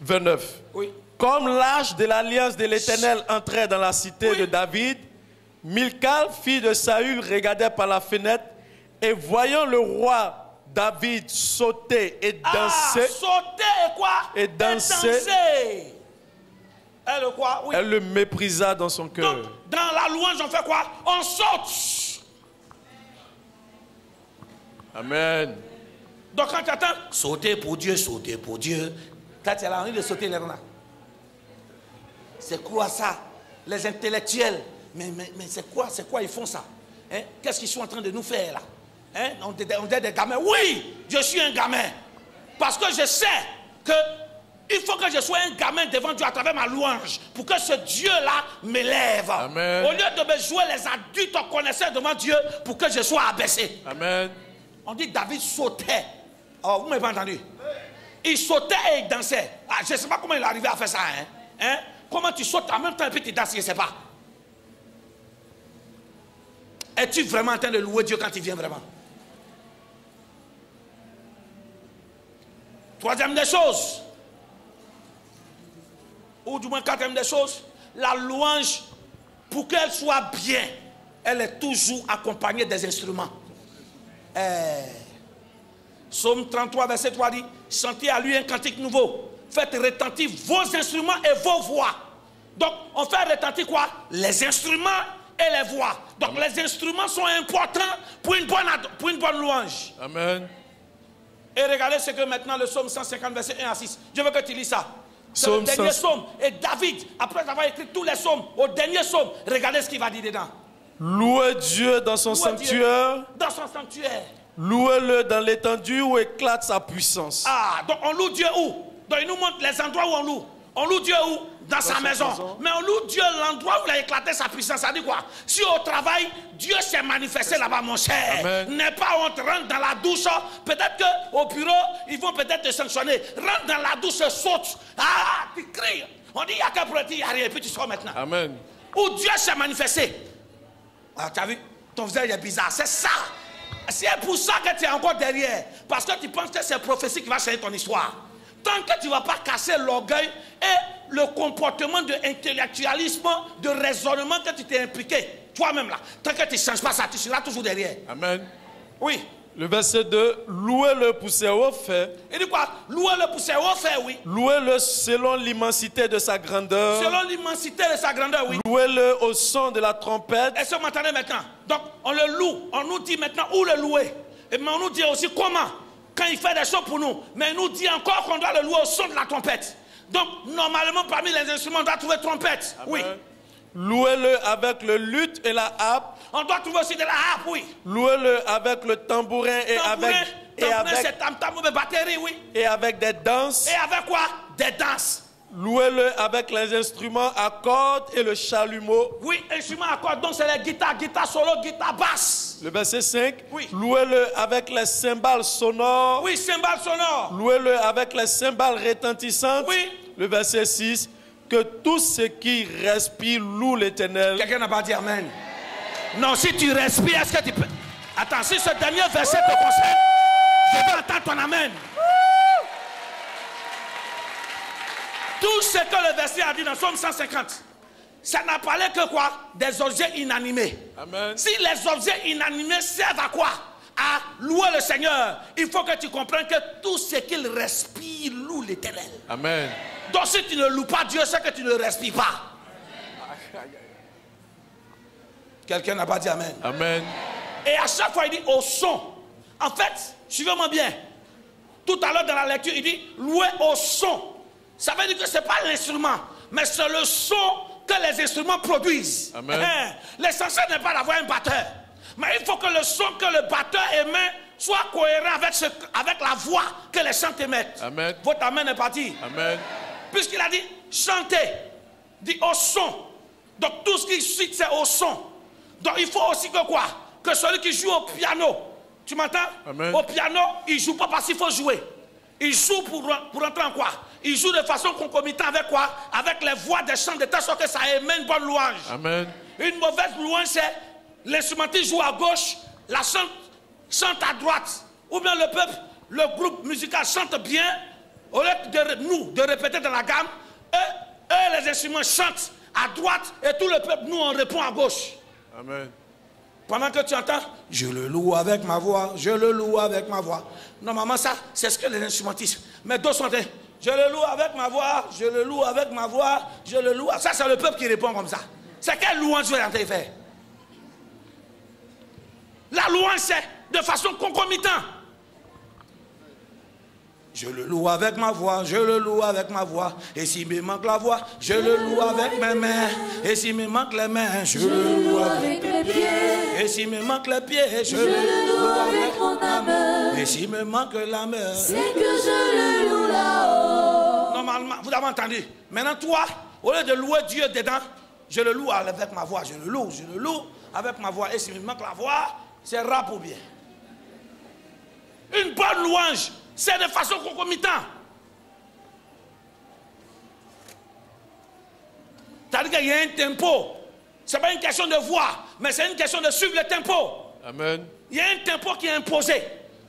29. Oui. Comme l'âge de l'alliance de l'Éternel entrait dans la cité de David, Milcal, fille de Saül, regardait par la fenêtre et voyant le roi David sauter et danser. Sauter et quoi? Et danser. Elle quoi? Oui. Elle le méprisa dans son cœur. Donc, dans la louange, on fait quoi? On saute. Amen. Donc quand tu attends, sauter pour Dieu, sauter pour Dieu. Quand tu as envie de sauter les renards. C'est quoi ça? les intellectuels. Mais c'est quoi ils font ça? Hein? Qu'est-ce qu'ils sont en train de nous faire là? Hein? On est des gamins. Oui, je suis un gamin. Parce que je sais que il faut que je sois un gamin devant Dieu à travers ma louange pour que ce Dieu-là m'élève. Amen. Au lieu de me jouer les adultes connaisseurs devant Dieu pour que je sois abaissé. Amen. On dit David sautait. Oh, vous m'avez pas entendu? Il sautait et il dansait. Ah, je ne sais pas comment il est arrivé à faire ça. Hein? Comment tu sautes en même temps et puis tu danses, je ne sais pas. Es-tu vraiment en train de louer Dieu quand il vient vraiment? Troisième des choses, ou du moins quatrième des choses, la louange, pour qu'elle soit bien, elle est toujours accompagnée des instruments. Psaume 33, verset 3 dit, chantez à lui un cantique nouveau, faites retentir vos instruments et vos voix. Donc, on fait retentir quoi? Les instruments et les voix. Donc, les instruments sont importants pour une bonne louange. Amen. Et regardez ce que maintenant le psaume 150, verset 1 à 6. Je veux que tu lis ça. C'est le Psaume dernier 100. psaume. Et David, après avoir écrit tous les psaumes, au dernier psaume, regardez ce qu'il va dire dedans. Louez Dieu dans son Louez sanctuaire. Dieu dans son sanctuaire. Louez-le dans l'étendue où éclate sa puissance. Ah, donc on loue Dieu où? Donc il nous montre les endroits où on loue. On loue Dieu où? Dans sa maison. Mais on loue Dieu l'endroit où il a éclaté sa puissance. Ça dit quoi? Si au travail, Dieu s'est manifesté là-bas, mon cher. N'est pas on te rentre dans la douche. Peut-être qu'au bureau, ils vont peut-être te sanctionner. Rentre dans la douche, saute. Ah, tu cries. On dit, il y a qu'un pour il n'y a rien. Et puis tu sors maintenant. Amen. Où Dieu s'est manifesté. Ah, tu as vu? Ton visage est bizarre. C'est ça. C'est pour ça que tu es encore derrière. Parce que tu penses que c'est prophétie qui va changer ton histoire. Tant que tu ne vas pas casser l'orgueil et le comportement de intellectualisme, de raisonnement que tu t'es impliqué, toi-même là, tant que tu ne changes pas ça, tu seras toujours derrière. Amen. Oui. Le verset 2, louez-le pour ses hauts faits. Il dit quoi? Louez-le pour ses hauts faits, oui. Louez-le selon l'immensité de sa grandeur. Selon l'immensité de sa grandeur, oui. Louez-le au son de la trompette. Est-ce que vous m'entendez maintenant? Donc, on le loue. On nous dit maintenant où le louer. Mais on nous dit aussi comment. Quand il fait des choses pour nous. Mais il nous dit encore qu'on doit le louer au son de la trompette. Donc, normalement, parmi les instruments, on doit trouver trompette. Amen. Oui. Louez-le avec le luth et la harpe. On doit trouver aussi de la harpe, oui. Louez-le avec le tambourin et c'est tam-tam, batterie, oui. et avec des danses. Et avec quoi? Des danses. Louez-le avec les instruments à cordes et le chalumeau. Oui, instruments à cordes, donc c'est les guitares, guitare solo, guitare basse. Le verset 5. Oui. Louez-le avec les cymbales sonores. Oui, cymbales sonores. Louez-le avec les cymbales retentissantes. Oui. Le verset 6. Que tout ce qui respire loue l'Éternel. Quelqu'un n'a pas dit amen. Non, si tu respires, est-ce que tu peux... Attends, si ce dernier verset te concerne, je vais entendre ton amen. Tout ce que le verset a dit dans Psaume 150, ça n'a parlé que quoi? Des objets inanimés. Amen. Si les objets inanimés servent à quoi? À louer le Seigneur, il faut que tu comprennes que tout ce qu'il respire loue l'Éternel. Amen. Donc si tu ne loues pas Dieu, c'est que tu ne respires pas. Quelqu'un n'a pas dit amen. Amen. Et à chaque fois il dit au son. En fait, suivez-moi bien. Tout à l'heure dans la lecture, il dit louer au son. Ça veut dire que ce n'est pas l'instrument, mais c'est le son que les instruments produisent. Amen. L'essentiel n'est pas d'avoir un batteur. Mais il faut que le son que le batteur émet soit cohérent avec la voix que les chants émettent. Amen. Votre amen est parti. Amen. Puisqu'il a dit chanter, dit au son. Donc tout ce qui suit, c'est au son. Donc il faut aussi que quoi? Que celui qui joue au piano, tu m'entends? Amen. Au piano, il ne joue pas parce qu'il faut jouer. Il joue pour entrer en quoi? Il joue de façon concomitante avec quoi? Avec les voix des chants de telle sorte que ça émet une bonne louange. Amen. Une mauvaise louange, c'est l'instrumentiste joue à gauche, la chante à droite. Ou bien le peuple, le groupe musical chante bien, au lieu de répéter dans la gamme, eux les instruments chantent à droite et tout le peuple, nous on répond à gauche. Amen. Pendant que tu entends, je le loue avec ma voix, je le loue avec ma voix. Normalement ça, c'est ce que les instrumentistes. Mais d'autres sont je le loue avec ma voix, je le loue avec ma voix, je le loue. Ça c'est le peuple qui répond comme ça. C'est quelle louange tu es en train de faire? La louange c'est de façon concomitante. Je le loue avec ma voix, je le loue avec ma voix. Et s'il me manque la voix, je le loue avec mes mains. Et s'il me manque les mains, je le loue avec les pieds. Et s'il me manque les pieds, je le le loue loue avec mon âme. Et s'il me manque la main, C'est que je le loue là-haut. normalement, vous avez entendu. Maintenant, toi, au lieu de louer Dieu dedans, je le loue avec ma voix. Je le loue avec ma voix. Et s'il me manque la voix, c'est rap ou bien. Une bonne louange, c'est de façon concomitante. C'est-à-dire qu'il y a un tempo. Ce n'est pas une question de voix, mais c'est une question de suivre le tempo. Amen. Il y a un tempo qui est imposé.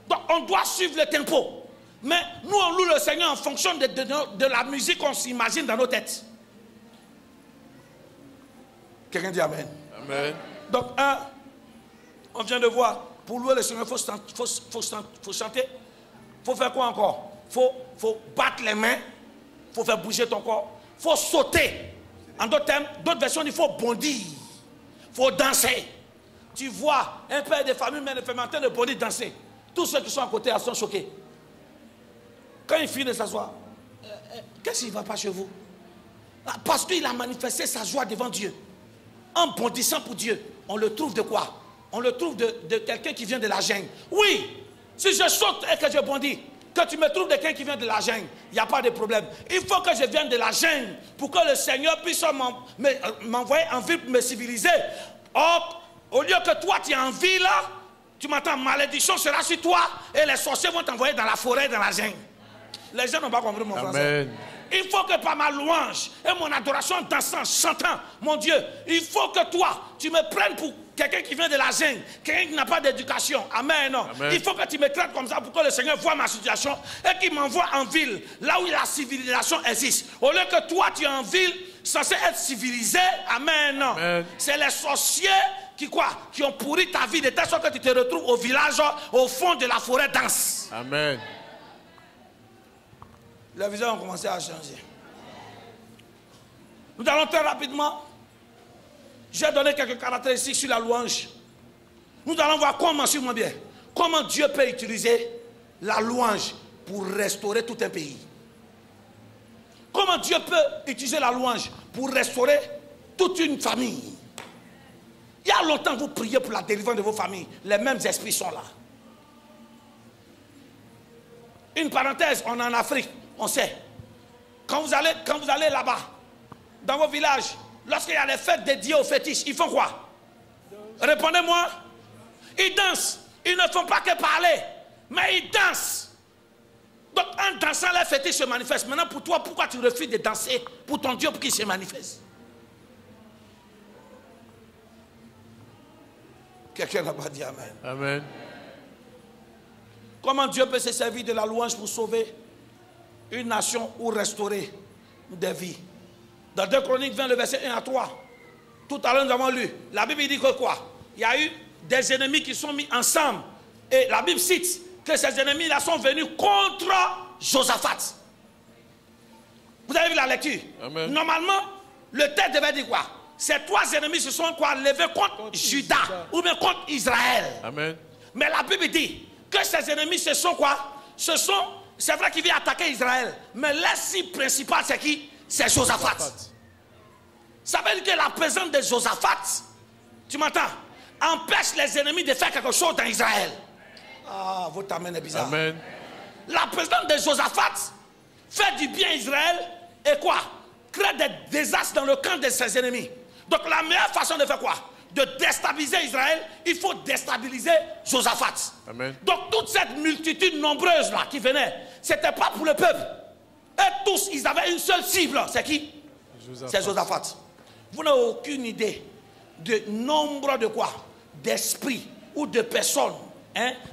Donc on doit suivre le tempo. Mais nous, on loue le Seigneur en fonction de la musique qu'on s'imagine dans nos têtes. Quelqu'un dit Amen. Amen. Donc, on vient de voir, pour louer le Seigneur, il faut chanter. Il faut faire quoi encore? Il faut battre les mains. Il faut faire bouger ton corps. Il faut sauter. En d'autres termes, d'autres versions, il faut bondir. Il faut danser. Tu vois un père de famille, mère de famille en train de bondir, danser. Tous ceux qui sont à côté sont choqués. Quand il finit de s'asseoir, qu'est-ce qui ne va pas chez vous? Parce qu'il a manifesté sa joie devant Dieu. En bondissant pour Dieu, on le trouve de quoi? On le trouve de quelqu'un qui vient de la jungle. Oui, si je saute et que je bondis, que tu me trouves de quelqu'un qui vient de la jungle, il n'y a pas de problème. Il faut que je vienne de la jungle pour que le Seigneur puisse m'envoyer en ville pour me civiliser. Or, au lieu que toi tu es en ville là, tu m'entends, malédiction sera sur toi et les sorciers vont t'envoyer dans la forêt, dans la jungle. Les gens n'ont pas compris mon français. Il faut que par ma louange et mon adoration dansant, chantant, mon Dieu, il faut que toi, tu me prennes pour quelqu'un qui vient de la jungle, quelqu'un qui n'a pas d'éducation. Amen, non. Amen. Il faut que tu me traites comme ça pour que le Seigneur voie ma situation et qu'il m'envoie en ville, là où la civilisation existe. Au lieu que toi, tu es en ville, censé être civilisé. Amen, non. C'est les sorciers qui ont pourri ta vie de telle sorte que tu te retrouves au village, au fond de la forêt dense. Amen. Les visages ont commencé à changer. Nous allons très rapidement. J'ai donné quelques caractéristiques sur la louange. Nous allons voir comment, suivez-moi bien, comment Dieu peut utiliser la louange pour restaurer tout un pays. Comment Dieu peut utiliser la louange pour restaurer toute une famille. Il y a longtemps, vous priez pour la délivrance de vos familles. Les mêmes esprits sont là. Une parenthèse, on est en Afrique. On sait. Quand vous allez là-bas, dans vos villages, lorsqu'il y a les fêtes dédiées aux fétiches, ils font quoi? Répondez-moi. Ils dansent. Ils ne font pas que parler, mais ils dansent. Donc en dansant, les fétiches se manifestent. Maintenant, pour toi, pourquoi tu refuses de danser pour ton Dieu pour qu'il se manifeste? Quelqu'un n'a pas dit Amen. Amen. Comment Dieu peut se servir de la louange pour sauver une nation ou restaurer des vies? Dans 2 Chroniques 20, le verset 1 à 3. Tout à l'heure, nous avons lu. La Bible dit que quoi? Il y a eu des ennemis qui sont mis ensemble. Et la Bible cite que ces ennemis-là sont venus contre Josaphat. Vous avez vu la lecture? Amen. Normalement, le texte devait dire quoi? Ces trois ennemis se sont quoi? Levés contre Juda ou bien contre Israël. Amen. Mais la Bible dit que ces ennemis ce sont quoi? C'est vrai qu'il vient attaquer Israël, mais la cible principale c'est qui? C'est Josaphat. Ça veut dire que la présence de Josaphat, tu m'entends, empêche les ennemis de faire quelque chose dans Israël. Ah, votre amen est bizarre. Amen. La présence de Josaphat fait du bien à Israël et quoi? Crée des désastres dans le camp de ses ennemis. Donc la meilleure façon de faire quoi? De déstabiliser Israël, il faut déstabiliser Josaphat. Amen. Donc toute cette multitude nombreuse là qui venait, c'était pas pour le peuple. Et tous, ils avaient une seule cible. C'est qui? C'est Josaphat. Vous n'avez aucune idée du nombre de quoi? D'esprits ou de personnes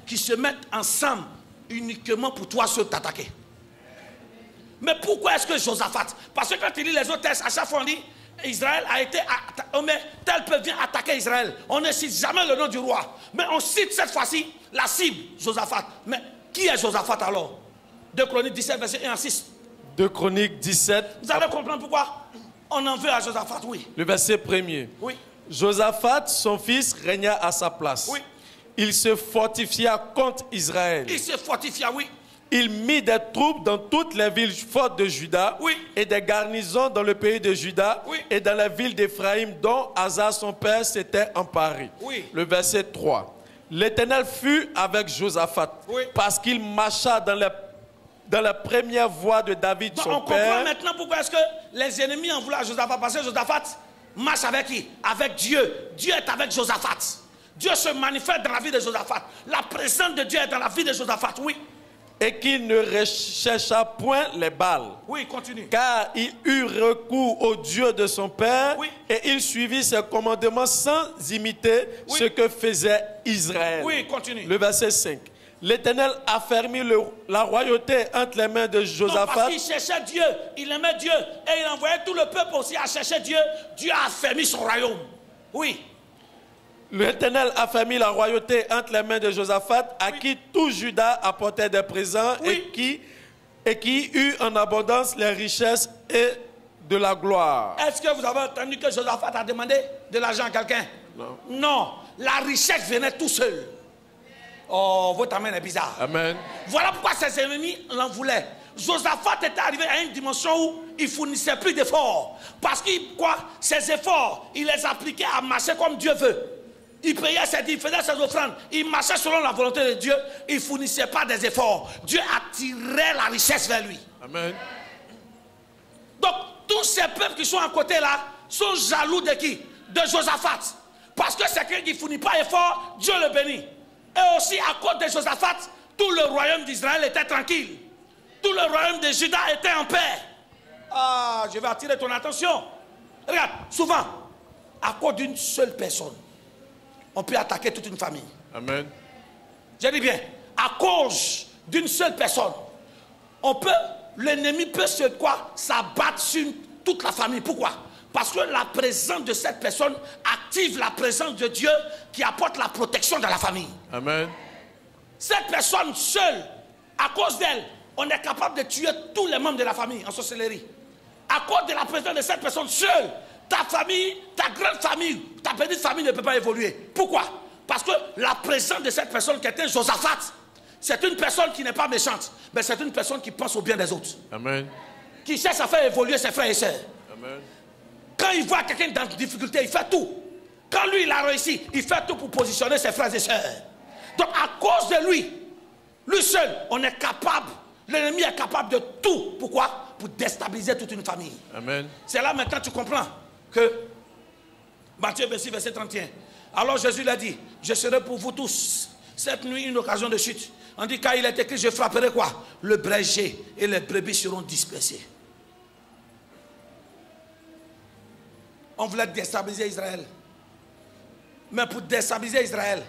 qui se mettent ensemble uniquement pour toi se t'attaquer. Mais pourquoi est-ce que Josaphat? Parce que quand tu lis les autres textes, à chaque fois on dit Israël a été attaqué, tel peuple vient attaquer Israël. On ne cite jamais le nom du roi. Mais on cite cette fois-ci la cible, Josaphat. Mais qui est Josaphat alors? 2 Chroniques 17, verset 1 à 6. 2 Chroniques 17. Vous allez comprendre pourquoi on en veut à Josaphat, oui. Le verset 1er. Oui. Josaphat, son fils, régna à sa place. Oui. Il se fortifia contre Israël. Il se fortifia, oui. Il mit des troupes dans toutes les villes fortes de Juda Oui. et des garnisons dans le pays de Juda Oui. et dans la ville d'Éphraïm dont Asa son père s'était emparé. Oui. Le verset 3. L'Éternel fut avec Josaphat Oui. parce qu'il marcha dans la première voie de David Donc, son on comprend père. maintenant pourquoi est-ce que les ennemis en voulaient à Josaphat. Parce que Josaphat marche avec qui? Avec Dieu. Dieu est avec Josaphat. Dieu se manifeste dans la vie de Josaphat. La présence de Dieu est dans la vie de Josaphat. Oui. Et qu'il ne rechercha point les Baals. Oui, continue. Car il eut recours au Dieu de son père Oui. et il suivit ses commandements sans imiter Oui. ce que faisait Israël. Oui, continue. Le verset 5. L'Éternel affermit la royauté entre les mains de Non, Josaphat. parce qu'il cherchait Dieu, il aimait Dieu et il envoyait tout le peuple aussi à chercher Dieu. Dieu a affermi son royaume. Oui. L'Éternel affermit la royauté entre les mains de Josaphat, à Oui. qui tout Juda apportait des présents Oui. et qui eut en abondance les richesses et de la gloire. Est-ce que vous avez entendu que Josaphat a demandé de l'argent à quelqu'un? Non. Non. La richesse venait tout seul. Oh, votre amène est bizarre. Amen. Voilà pourquoi ses ennemis l'en voulaient. Josaphat était arrivé à une dimension où il fournissait plus d'efforts. Parce que quoi? Ses efforts, il les appliquait à marcher comme Dieu veut. Il payait ses dîmes, il faisait ses offrandes. Il marchait selon la volonté de Dieu. Il ne fournissait pas des efforts. Dieu attirait la richesse vers lui. Amen. Donc, tous ces peuples qui sont à côté là sont jaloux de qui? De Josaphat. Parce que c'est quelqu'un qui ne fournit pas effort, Dieu le bénit. Et aussi, à cause de Josaphat, tout le royaume d'Israël était tranquille. Tout le royaume de Juda était en paix. Ah, je vais attirer ton attention. Regarde, souvent, à cause d'une seule personne, on peut attaquer toute une famille. Amen. Je dis bien, à cause d'une seule personne, l'ennemi peut s'abattre sur toute la famille. Pourquoi? Parce que la présence de cette personne active la présence de Dieu qui apporte la protection dans la famille. Amen. Cette personne seule, à cause d'elle, on est capable de tuer tous les membres de la famille en sorcellerie. À cause de la présence de cette personne seule, ta famille, ta grande famille, ta petite famille ne peut pas évoluer. Pourquoi? Parce que la présence de cette personne qui était Josaphat, c'est une personne qui n'est pas méchante, mais c'est une personne qui pense au bien des autres. Amen. Qui cherche à faire évoluer ses frères et sœurs. Amen. Quand il voit quelqu'un dans une difficulté, il fait tout. Quand lui, il a réussi, il fait tout pour positionner ses frères et sœurs. Donc, à cause de lui seul, on est capable, l'ennemi est capable de tout. Pourquoi? Pour déstabiliser toute une famille. Amen. C'est là maintenant que tu comprends que Matthieu 26, verset 31. Alors Jésus l'a dit, je serai pour vous tous cette nuit une occasion de chute. On dit, car il est écrit, je frapperai quoi? Le berger et les brebis seront dispersés. On voulait déstabiliser Israël. Mais pour déstabiliser Israël,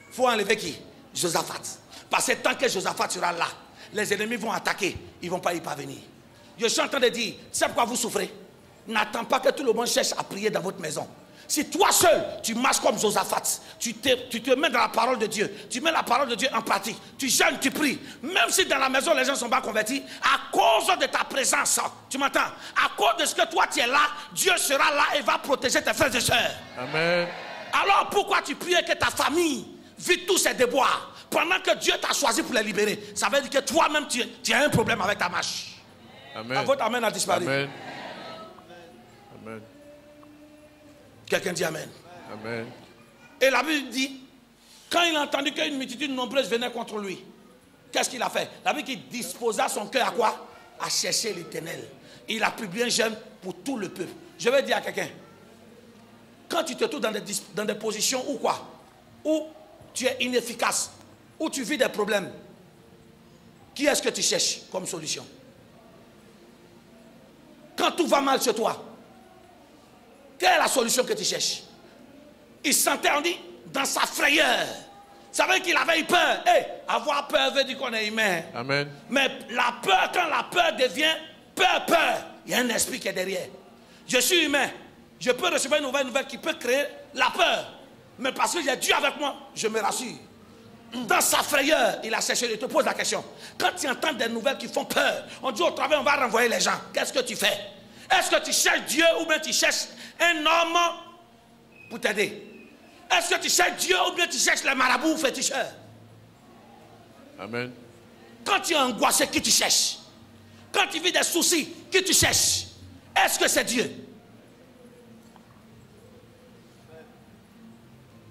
il faut enlever qui? Josaphat. Parce que tant que Josaphat sera là, les ennemis vont attaquer, ils ne vont pas y parvenir. Je suis en train de dire, c'est pourquoi vous souffrez. N'attends pas que tout le monde cherche à prier dans votre maison. Si toi seul, tu marches comme Josaphat, tu te mets dans la parole de Dieu, tu mets la parole de Dieu en pratique, tu jeûnes, tu pries, même si dans la maison les gens ne sont pas convertis, à cause de ta présence, tu m'entends? À cause de ce que toi tu es là, Dieu sera là et va protéger tes frères et sœurs. Amen. Alors pourquoi tu pries que ta famille vit tous ces déboires pendant que Dieu t'a choisi pour les libérer? Ça veut dire que toi-même tu as un problème avec ta marche. Amen. Votre amen a disparu. Amen. Amen. Quelqu'un dit amen. Amen. Et la Bible dit, quand il a entendu qu'une multitude nombreuse venait contre lui, qu'est-ce qu'il a fait? La Bible dit qu'il disposa son cœur à quoi? À chercher l'Éternel. Il a publié un jeûne pour tout le peuple. Je vais dire à quelqu'un, quand tu te trouves dans des positions où quoi? Où tu es inefficace, où tu vis des problèmes, qui est-ce que tu cherches comme solution? Quand tout va mal chez toi, quelle est la solution que tu cherches? Il se sentait, on dit, dans sa frayeur. Ça veut dire qu'il avait eu peur. Hey, avoir peur veut dire qu'on est humain. Amen. Mais la peur, quand la peur devient peur, il y a un esprit qui est derrière. Je suis humain. Je peux recevoir une nouvelle qui peut créer la peur. Mais parce qu'il y a Dieu avec moi, je me rassure. Dans sa frayeur, il a cherché. Je te pose la question. Quand tu entends des nouvelles qui font peur, on dit au travail, on va renvoyer les gens. Qu'est-ce que tu fais? Est-ce que tu cherches Dieu ou bien tu cherches un homme pour t'aider? Est-ce que tu cherches Dieu ou bien tu cherches les marabouts féticheurs? Amen. Quand tu es angoissé, qui tu cherches? Quand tu vis des soucis, qui tu cherches? Est-ce que c'est Dieu?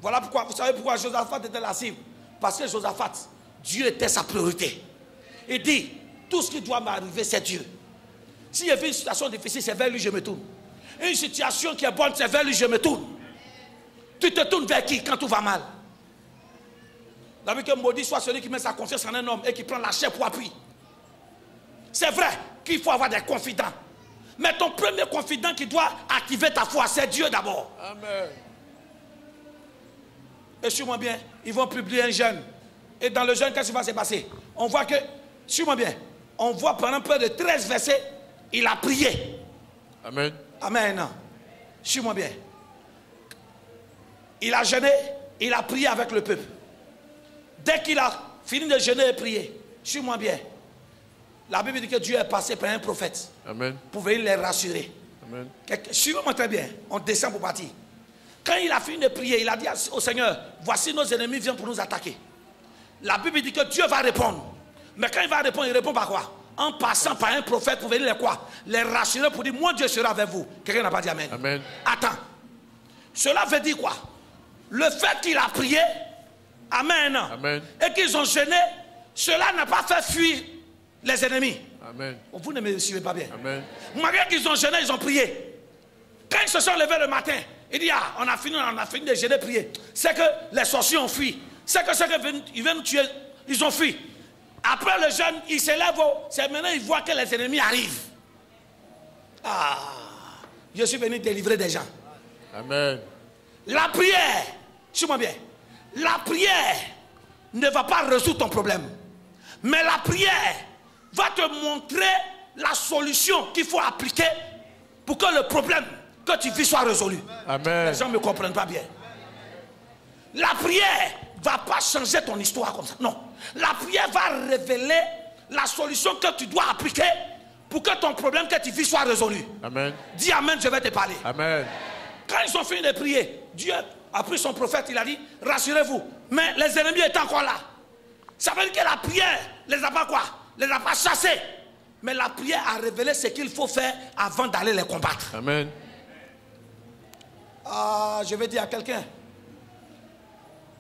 Voilà pourquoi, vous savez pourquoi Josaphat était la cible? Parce que Josaphat, Dieu était sa priorité. Il dit, tout ce qui doit m'arriver, c'est Dieu. S'il y avait une situation difficile, c'est vers lui que je me tourne. Une situation qui est bonne, c'est vers lui que je me tourne. Tu te tournes vers qui quand tout va mal? La vie que maudit soit celui qui met sa confiance en un homme et qui prend la chair pour appui. C'est vrai qu'il faut avoir des confidents. Mais ton premier confident qui doit activer ta foi, c'est Dieu d'abord. Amen. Et suis-moi bien, ils vont publier un jeûne. Et dans le jeûne, qu'est-ce qui va se passer? On voit que, suis-moi bien, on voit pendant près de 13 versets, il a prié. Amen. Amen. Suis-moi bien. Il a jeûné, il a prié avec le peuple. Dès qu'il a fini de jeûner et prier, suis-moi bien. La Bible dit que Dieu est passé par un prophète. Amen. Pour venir les rassurer. Amen. Suivez-moi très bien. On descend pour partir. Quand il a fini de prier, il a dit au Seigneur, voici nos ennemis viennent pour nous attaquer. La Bible dit que Dieu va répondre. Mais quand il va répondre, il répond par quoi? En passant par un prophète pour venir les quoi? Les rassurer pour dire, moi Dieu sera avec vous. Quelqu'un n'a pas dit Amen. Amen. Attends. Cela veut dire quoi? Le fait qu'il a prié, Amen. Amen. Et qu'ils ont jeûné, cela n'a pas fait fuir les ennemis. Amen. Vous ne me suivez pas bien. Amen. Malgré qu'ils ont jeûné, ils ont prié. Quand ils se sont levés le matin, il dit, ah, on a fini de jeûner, prier. C'est que les sorciers ont fui. C'est que ceux qui viennent nous tuer, ils ont fui. Après le jeûne, ils se lèvent, c'est maintenant ils voient que les ennemis arrivent. Ah, je suis venu délivrer des gens. Amen. La prière, suis-moi bien, la prière ne va pas résoudre ton problème. Mais la prière va te montrer la solution qu'il faut appliquer pour que le problème que tu vis soit résolu. Amen. Les gens ne me comprennent pas bien. La prière ne va pas changer ton histoire comme ça. Non. La prière va révéler la solution que tu dois appliquer pour que ton problème que tu vis soit résolu. Amen. Dis Amen, je vais te parler. Amen. Quand ils ont fini de prier, Dieu a pris son prophète, il a dit, rassurez-vous. Mais les ennemis étaient encore là. Ça veut dire que la prière les a pas quoi? Les a pas chassés. Mais la prière a révélé ce qu'il faut faire avant d'aller les combattre. Amen. Ah, je vais dire à quelqu'un,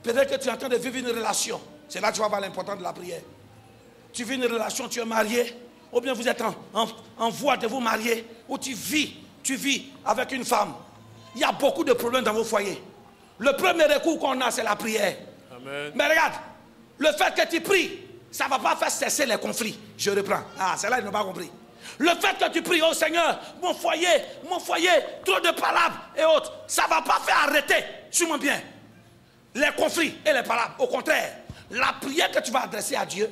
peut-être que tu es en train de vivre une relation. C'est là que tu vas voir l'importance de la prière. Tu vis une relation, tu es marié, ou bien vous êtes en voie de vous marier, ou tu vis avec une femme. Il y a beaucoup de problèmes dans vos foyers. Le premier recours qu'on a, c'est la prière. Amen. Mais regarde, le fait que tu pries, ça ne va pas faire cesser les conflits. Je reprends. Ah, c'est là qu'ils n'ont pas compris. Le fait que tu pries, oh Seigneur, mon foyer, trop de palabres et autres, ça ne va pas faire arrêter, suis-moi bien, les conflits et les palabres. Au contraire, la prière que tu vas adresser à Dieu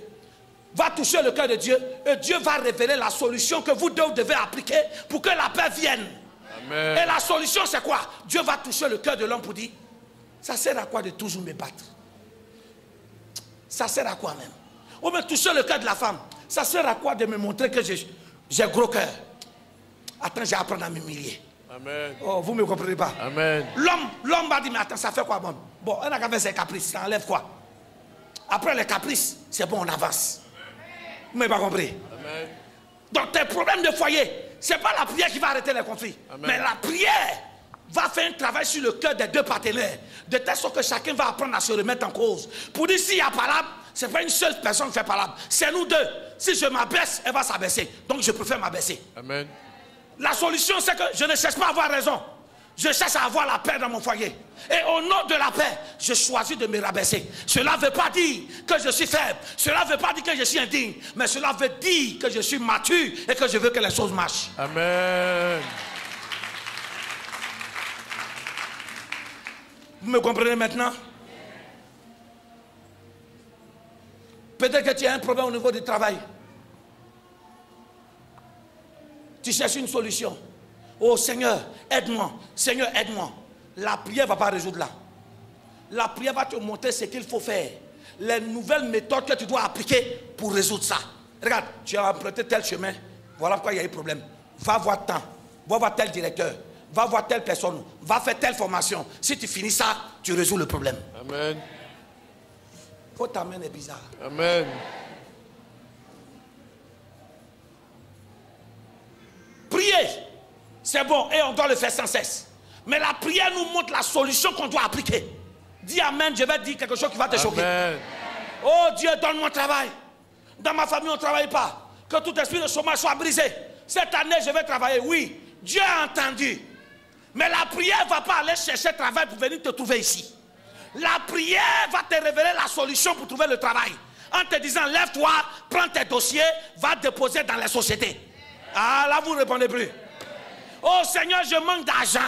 va toucher le cœur de Dieu et Dieu va révéler la solution que vous deux devez appliquer pour que la paix vienne. Amen. Et la solution, c'est quoi? Dieu va toucher le cœur de l'homme pour dire, ça sert à quoi de toujours me battre? Ça sert à quoi même? Ou bien toucher le cœur de la femme, ça sert à quoi de me montrer que j'ai gros cœur? Attends, j'ai appris à m'humilier. Amen. Oh, vous ne me comprenez pas? Amen. L'homme m'a dit, mais attends, ça fait quoi bon? Bon, on a qu'à faire ses caprices, ça enlève quoi? Après les caprices, c'est bon, on avance. Vous ne m'avez pas compris? Amen. Donc tes problèmes de foyer, ce n'est pas la prière qui va arrêter les conflits. Amen. Mais la prière va faire un travail sur le cœur des deux partenaires, de telle sorte que chacun va apprendre à se remettre en cause. Pour dire, s'il y a palabre, ce n'est pas une seule personne qui fait palabre, c'est nous deux. Si je m'abaisse, elle va s'abaisser. Donc je préfère m'abaisser. Amen. La solution, c'est que je ne cherche pas à avoir raison. Je cherche à avoir la paix dans mon foyer. Et au nom de la paix, je choisis de me rabaisser. Cela ne veut pas dire que je suis faible. Cela ne veut pas dire que je suis indigne. Mais cela veut dire que je suis mature et que je veux que les choses marchent. Amen. Vous me comprenez maintenant? Peut-être que tu as un problème au niveau du travail. Tu cherches une solution. Oh Seigneur, aide-moi. Seigneur, aide-moi. La prière ne va pas résoudre là. La prière va te montrer ce qu'il faut faire. Les nouvelles méthodes que tu dois appliquer pour résoudre ça. Regarde, tu as emprunté tel chemin. Voilà pourquoi il y a eu problème. Va voir tant. Va voir tel directeur. Va voir telle personne. Va faire telle formation. Si tu finis ça, tu résous le problème. Amen. Faut ta main est bizarre. Amen. c'est bon et on doit le faire sans cesse. Mais la prière nous montre la solution qu'on doit appliquer. Dis amen, je vais te dire quelque chose qui va te choquer. Amen. Oh Dieu, donne-moi travail. Dans ma famille, on ne travaille pas. Que tout esprit de chômage soit brisé. Cette année, je vais travailler. Oui, Dieu a entendu. Mais la prière ne va pas aller chercher travail pour venir te trouver ici. La prière va te révéler la solution pour trouver le travail. En te disant, lève-toi, prends tes dossiers, va déposer dans les sociétés. Ah, là, vous ne répondez plus. Oh Seigneur, je manque d'argent.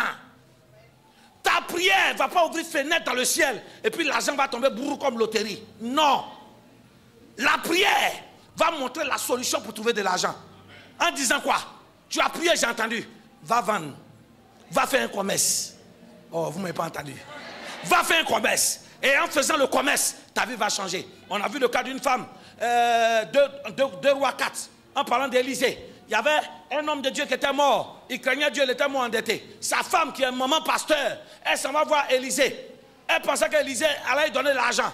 Ta prière ne va pas ouvrir fenêtre dans le ciel et puis l'argent va tomber bourrou comme loterie. Non. La prière va montrer la solution pour trouver de l'argent. En disant quoi? Tu as prié, j'ai entendu. Va vendre. Va faire un commerce. Oh, vous ne m'avez pas entendu. Va faire un commerce. Et en faisant le commerce, ta vie va changer. On a vu le cas d'une femme, 2 rois 4, en parlant d'Élisée. Il y avait un homme de Dieu qui était mort. Il craignait Dieu, il était mort endetté. Sa femme, qui est maman pasteur, elle s'en va voir Élisée. Elle pensait qu'Élisée allait lui donner l'argent.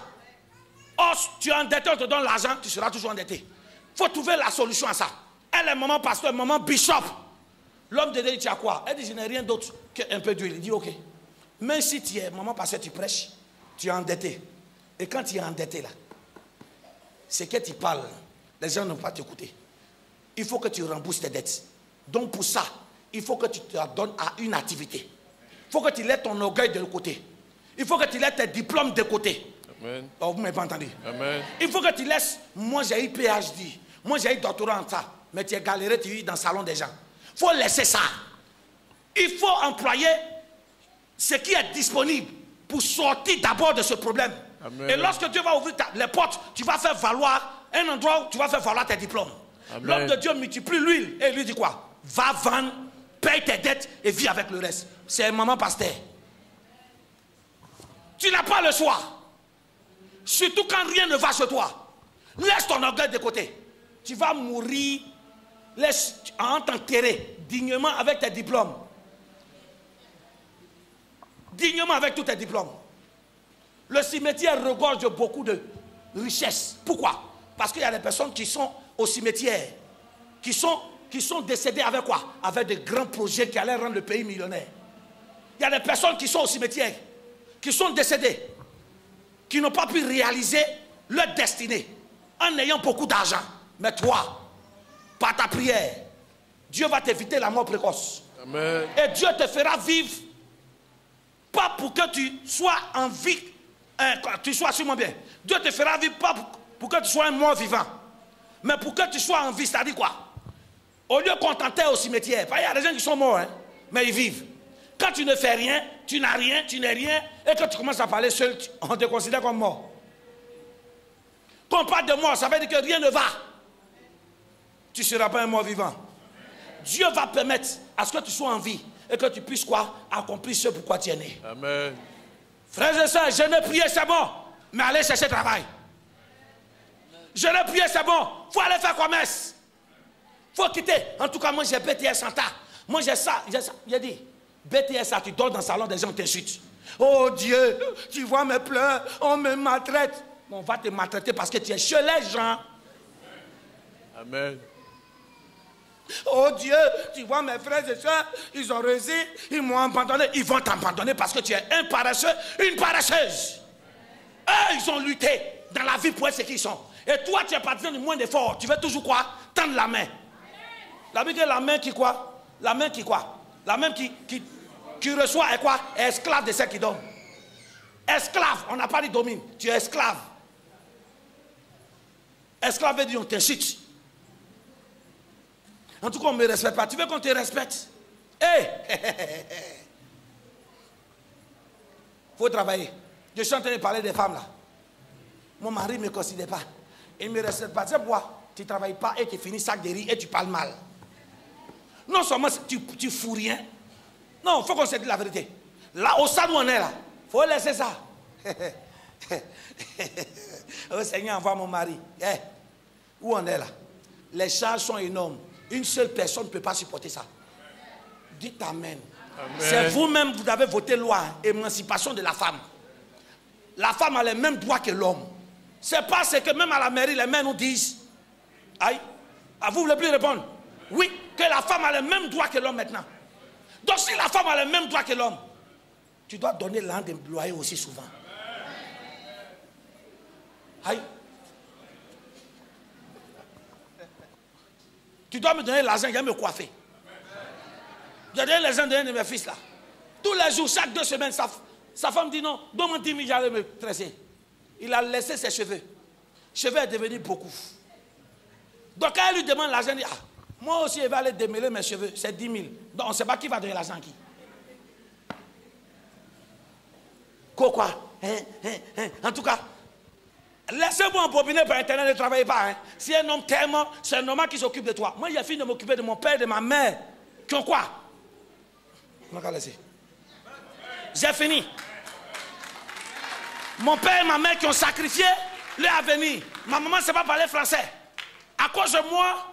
Oh, tu es endetté, on te donne l'argent, tu seras toujours endetté. Il faut trouver la solution à ça. Elle est maman pasteur, maman bishop. L'homme de Dieu dit, tu as quoi? Elle dit, je n'ai rien d'autre qu'un peu d'huile. Il dit, ok. Même si tu es maman pasteur, tu prêches, tu es endetté. Et quand tu es endetté là, c'est que tu parles. Les gens ne vont pas t'écouter. Il faut que tu rembourses tes dettes. Donc pour ça, il faut que tu te donnes à une activité. Il faut que tu laisses ton orgueil de côté. Il faut que tu laisses tes diplômes de côté. Amen. Oh, vous ne m'avez pas entendu. Amen. Il faut que tu laisses, moi j'ai eu PhD, moi j'ai eu doctorat en ça, mais tu es galéré, tu vis dans le salon des gens. Il faut laisser ça. Il faut employer ce qui est disponible pour sortir d'abord de ce problème. Amen. Et lorsque Dieu va ouvrir les portes, tu vas faire valoir un endroit où tu vas faire valoir tes diplômes. L'homme de Dieu multiplie l'huile et il lui dit quoi? Va vendre, paye tes dettes et vis avec le reste. C'est maman pasteur. Tu n'as pas le choix. Surtout quand rien ne va chez toi. Laisse ton orgueil de côté. Tu vas mourir, laisse t'enterrer dignement avec tes diplômes. Dignement avec tous tes diplômes. Le cimetière regorge de beaucoup de richesses. Pourquoi? Parce qu'il y a des personnes qui sont au cimetière, qui sont décédées avec quoi? Avec de grands projets qui allaient rendre le pays millionnaire. Il y a des personnes qui sont au cimetière, qui sont décédées, qui n'ont pas pu réaliser leur destinée en ayant beaucoup d'argent. Mais toi, par ta prière, Dieu va t'éviter la mort précoce. Amen. Et Dieu te fera vivre, pas pour que tu sois en vie, tu sois sûrement bien. Dieu te fera vivre pas pour que tu sois un mort vivant, mais pour que tu sois en vie, c'est-à-dire quoi? Au lieu qu'on t'enterre au cimetière, il y a des gens qui sont morts, hein, mais ils vivent. Quand tu ne fais rien, tu n'as rien, tu n'es rien, et quand tu commences à parler seul, on te considère comme mort. Quand on parle de mort, ça veut dire que rien ne va. Tu ne seras pas un mort vivant. Dieu va permettre à ce que tu sois en vie et que tu puisses quoi? Accomplir ce pourquoi tu es né. Amen. Frères et sœurs, je ne priais, c'est bon, mais allez chercher travail. Je ne priais, c'est bon, il faut aller faire commerce. Il faut quitter. En tout cas, moi j'ai BTS en tas. Moi j'ai ça. J'ai dit, BTS, tu dors dans le salon, des gens t'insultent. Oh Dieu, tu vois mes pleurs, on me maltraite. On va te maltraiter parce que tu es chez les gens. Amen. Oh Dieu, tu vois mes frères et soeurs, ils ont réussi, ils m'ont abandonné. Ils vont t'abandonner parce que tu es un paresseux, une paresseuse. Eux, ils ont lutté dans la vie pour être ce qu'ils sont. Et toi, tu es parti du moins d'effort. Tu veux toujours quoi? Tendre la main. La Bible dit la main qui quoi? La main qui quoi? La main qui reçoit est quoi? Est esclave de celle qui donne. Esclave, on n'a pas dit domine. Tu es esclave. Esclave veut dire on t'insulte. En tout cas, on ne me respecte pas. Tu veux qu'on te respecte? Hey! Faut travailler. Je suis en train de parler des femmes là. Mon mari ne me considère pas. Il ne me respecte pas. Tu sais pourquoi? Tu ne travailles pas et tu finis sac de riz et tu parles mal. Non seulement tu fous rien. Non, il faut qu'on se dise la vérité. Là, au stade où on est là, il faut laisser ça. Oh Seigneur, envoie mon mari. Hey, où on est là? Les charges sont énormes. Une seule personne ne peut pas supporter ça. Dites Amen. C'est vous-même, vous avez voté loi, émancipation de la femme. La femme a les mêmes droits que l'homme. C'est parce que même à la mairie, les mères nous disent, aïe, à vous voulez plus répondre? Oui, que la femme a les mêmes droits que l'homme maintenant. Donc si la femme a le même droit que l'homme, tu dois donner l'argent de loyer aussi souvent. Aïe. Tu dois me donner l'argent, je vais me coiffer. J'ai donné l'argent d'un de mes fils là. Tous les jours, chaque 2 semaines, sa femme dit non, donne-moi 10 000, j'allais me tresser. Il a laissé ses cheveux. Cheveux est devenu beaucoup. Donc quand elle lui demande l'argent, elle dit, ah, moi aussi, elle va aller démêler mes cheveux, c'est 10 000. Donc on ne sait pas qui va donner l'argent à qui. Quoi? En tout cas, laissez-moi embobiner par Internet, ne travaillez pas. Hein. Si un homme t'aime, c'est normal qu'il s'occupe de toi. Moi, il a fini de m'occuper de mon père et de ma mère. Qui ont quoi? J'ai fini. Mon père et ma mère qui ont sacrifié leur avenir. Ma maman ne sait pas parler français. À cause de moi,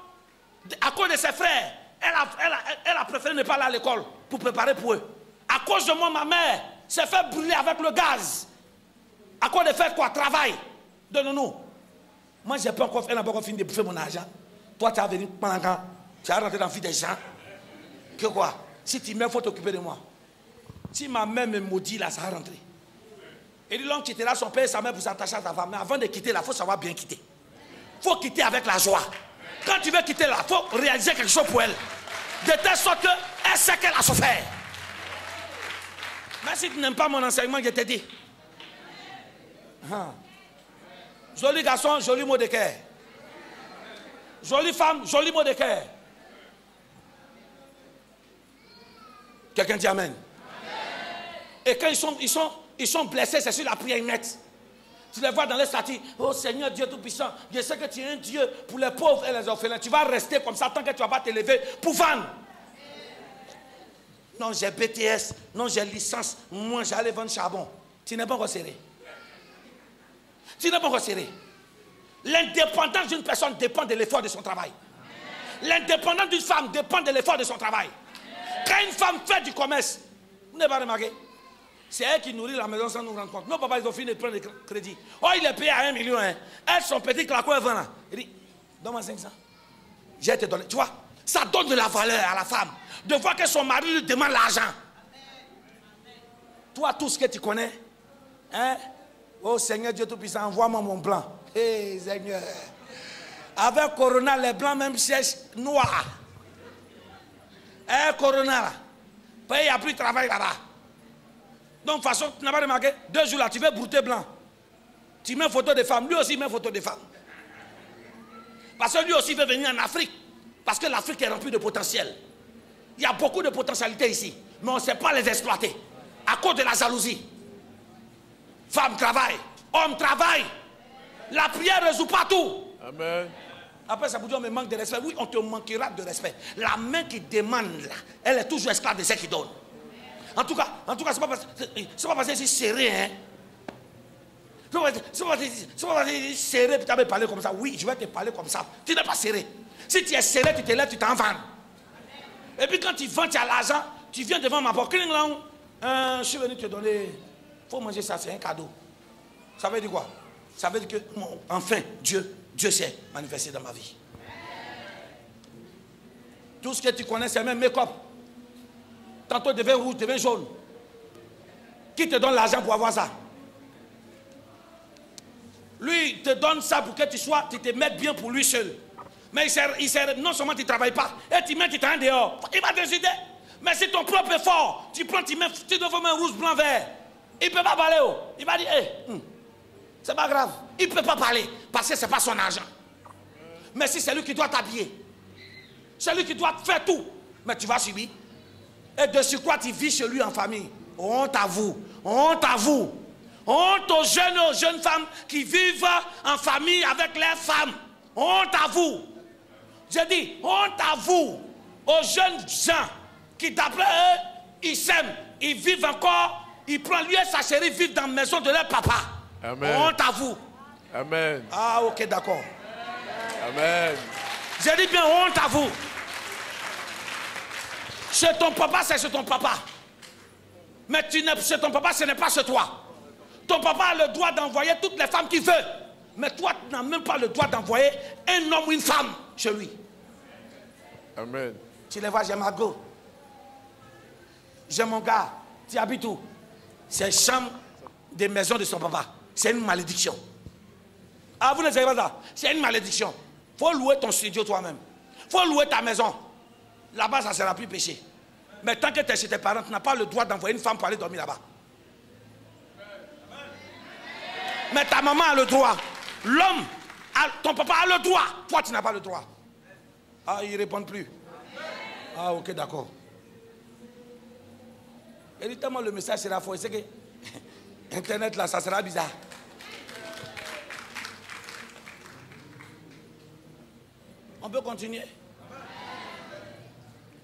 à cause de ses frères, elle a préféré ne pas aller à l'école pour préparer pour eux. À cause de moi, ma mère s'est fait brûler avec le gaz. À cause de faire quoi? Travail. Donne-nous. Moi, elle n'a pas encore fini de bouffer mon argent. Toi, tu as venu pendant quand tu as rentré dans la vie des gens. Que quoi? Si tu meurs, il faut t'occuper de moi. Si ma mère me maudit, là, ça va rentrer. Et l'homme quittera son père et sa mère pour s'attacher à ta femme. Mais avant de quitter, là, il faut savoir bien quitter. Il faut quitter avec la joie. Quand tu veux quitter, là, il faut réaliser quelque chose pour elle. De telle sorte qu'elle sait qu'elle a souffert. Mais si tu n'aimes pas mon enseignement, je te dis. Joli garçon, joli mot de cœur. Jolie femme, joli mot de cœur. Quelqu'un dit amen. Et quand ils sont blessés, c'est sur la prière nette. Tu les vois dans les statuts. Oh Seigneur Dieu Tout-Puissant, je sais que tu es un Dieu pour les pauvres et les orphelins. Tu vas rester comme ça tant que tu ne vas pas t'élever pour vendre. Non, j'ai BTS, non, j'ai licence. Moi, j'allais vendre charbon. Tu n'es pas encore serré. Tu n'es pas encore serré. L'indépendance d'une personne dépend de l'effort de son travail. L'indépendance d'une femme dépend de l'effort de son travail. Quand une femme fait du commerce, vous n'avez pas remarqué? C'est elle qui nourrit la maison sans nous rendre compte. Nos papas, ils ont fini de prendre des crédits. Oh, il est payé à 1 million. Hein. Elle, son petit claquot, elle vend là. Il dit, donne-moi 500. J'ai te donné. Tu vois, ça donne de la valeur à la femme. De voir que son mari lui demande l'argent. Toi, tout ce que tu connais, hein? Oh Seigneur Dieu Tout-Puissant, envoie-moi mon blanc. Hé Seigneur. Avec Corona, les blancs même cherchent noirs. Corona là. Il n'y a plus de travail là-bas. Donc, de toute façon, tu n'as pas remarqué, 2 jours là, tu veux brouter blanc. Tu mets une photo de femme, lui aussi il met une photo de femme. Parce que lui aussi veut venir en Afrique. Parce que l'Afrique est remplie de potentiel. Il y a beaucoup de potentialités ici. Mais on ne sait pas les exploiter. À cause de la jalousie. Femme travaille, homme travaille. La prière ne résout pas tout. Amen. Après, ça vous dit, on me manque de respect. Oui, on te manquera de respect. La main qui demande, là, elle est toujours esclave de celle qui donne. En tout cas, c'est pas parce que c'est serré, hein. C'est pas parce que c'est serré, tu vas parler comme ça. Oui, je vais te parler comme ça. Tu n'es pas serré. Si tu es serré, tu te lèves, tu t'en vends. Et puis quand tu vends, tu as l'argent, tu viens devant ma porte. Je suis venu te donner, il faut manger ça, c'est un cadeau. Ça veut dire quoi? Ça veut dire que, enfin, Dieu s'est manifesté dans ma vie. Tout ce que tu connais, c'est même make-up. Tantôt devient rouge, devient jaune. Qui te donne l'argent pour avoir ça? Lui, il te donne ça pour que tu te mettes bien pour lui seul. Mais non seulement tu ne travailles pas, et tu mets, tu t'en dehors. Il va te décider. Mais c'est ton propre effort. Tu prends, tu dois mettre rouge, blanc, vert. Il ne peut pas parler. Il va dire, c'est pas grave. Il ne peut pas parler parce que ce n'est pas son argent. Mais si c'est lui qui doit t'habiller, c'est lui qui doit faire tout, mais tu vas subir. Et de surcroît, tu vis chez lui en famille. Honte à vous. Honte à vous. Honte aux jeunes femmes qui vivent en famille avec leurs femmes. Honte à vous. Je dis, honte à vous. Aux jeunes gens qui, d'après eux, ils s'aiment. Ils vivent encore. Ils prennent lui et sa chérie vivent dans la maison de leur papa. Amen. Honte à vous. Amen. Ah, ok, d'accord. Amen. Je dis bien, honte à vous. Chez ton papa, c'est chez ton papa. Mais chez ton papa, ce n'est pas chez toi. Ton papa a le droit d'envoyer toutes les femmes qu'il veut. Mais toi, tu n'as même pas le droit d'envoyer un homme ou une femme chez lui. Amen. Tu les vois, j'ai ma go. j'ai mon gars, tu habites où? C'est chambre des maisons de son papa. C'est une malédiction. Ah, vous ne savez pas ça? C'est une malédiction. Il faut louer ton studio toi-même. Il faut louer ta maison. Là-bas, ça ne sera plus péché. Mais tant que tu es chez tes parents, tu n'as pas le droit d'envoyer une femme pour aller dormir là-bas. Mais ta maman a le droit. L'homme, ton papa a le droit. Toi, tu n'as pas le droit. Ah, ils ne répondent plus. Ah, ok, d'accord. Évidemment, le message sera faux. C'est que Internet, là, ça sera bizarre. On peut continuer.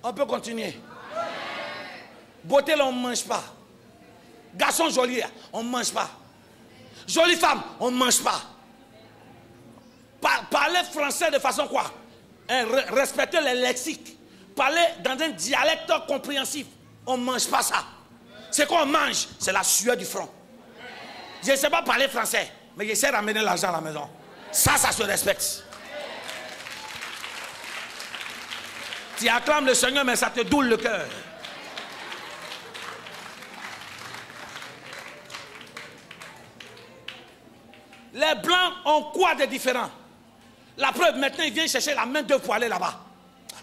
On peut continuer. Beauté, là, on ne mange pas. Garçon joli, là, on ne mange pas. Jolie femme, on ne mange pas. Parler français de façon quoi? Respecter les lexiques. Parler dans un dialecte compréhensif. On ne mange pas ça. Ce qu'on mange, c'est la sueur du front. Je ne sais pas parler français, mais j'essaie de ramener l'argent à la maison. Ça se respecte. Tu acclames le Seigneur, mais ça te doule le cœur. Les Blancs ont quoi de différent? La preuve, maintenant, ils viennent chercher la main d'œuvre pour aller là-bas.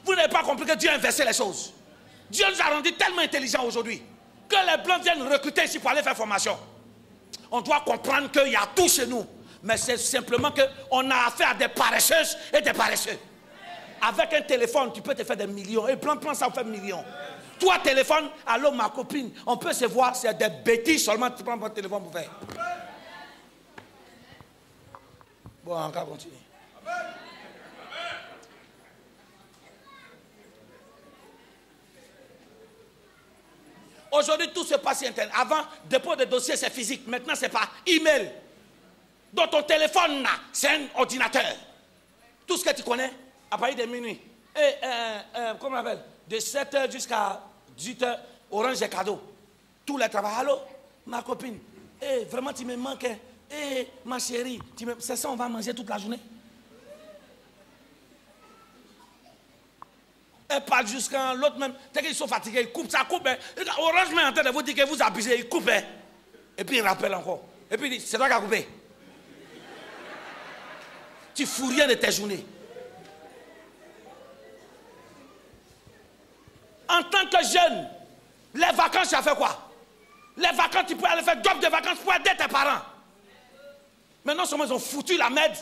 Vous n'avez pas compris que Dieu a inversé les choses. Dieu nous a rendus tellement intelligents aujourd'hui que les Blancs viennent recruter ici pour aller faire formation. On doit comprendre qu'il y a tout chez nous. Mais c'est simplement qu'on a affaire à des paresseuses et des paresseux. Avec un téléphone, tu peux te faire des millions. Et prends ça, on fait millions. Toi, téléphone, allô ma copine, on peut se voir, c'est des bêtises seulement, tu prends votre téléphone pour faire. Bon, on va continuer. Aujourd'hui, tout se passe sur Internet. Avant, dépôt de dossier, c'est physique. Maintenant, c'est par email. Dans ton téléphone, c'est un ordinateur. Tout ce que tu connais, à partir de minuit. Et, comment on appelle? De 7h jusqu'à 18h, Orange des cadeaux. Tous les travaux. Allô, ma copine. Vraiment, tu me manques. Ma chérie, c'est ça, on va manger toute la journée. Elle parle jusqu'à l'autre même. Dès qu'ils sont fatigués, ils coupent, ça coupe. Orange est en train de vous dire que vous abusez, ils coupent. Et puis ils rappellent encore. Et puis il dit, c'est toi qui as coupé. Tu fous rien de tes journées. En tant que jeune, les vacances, tu as fait quoi? Les vacances, tu peux aller faire job de vacances pour aider tes parents. Mais non seulement ils ont foutu la merde,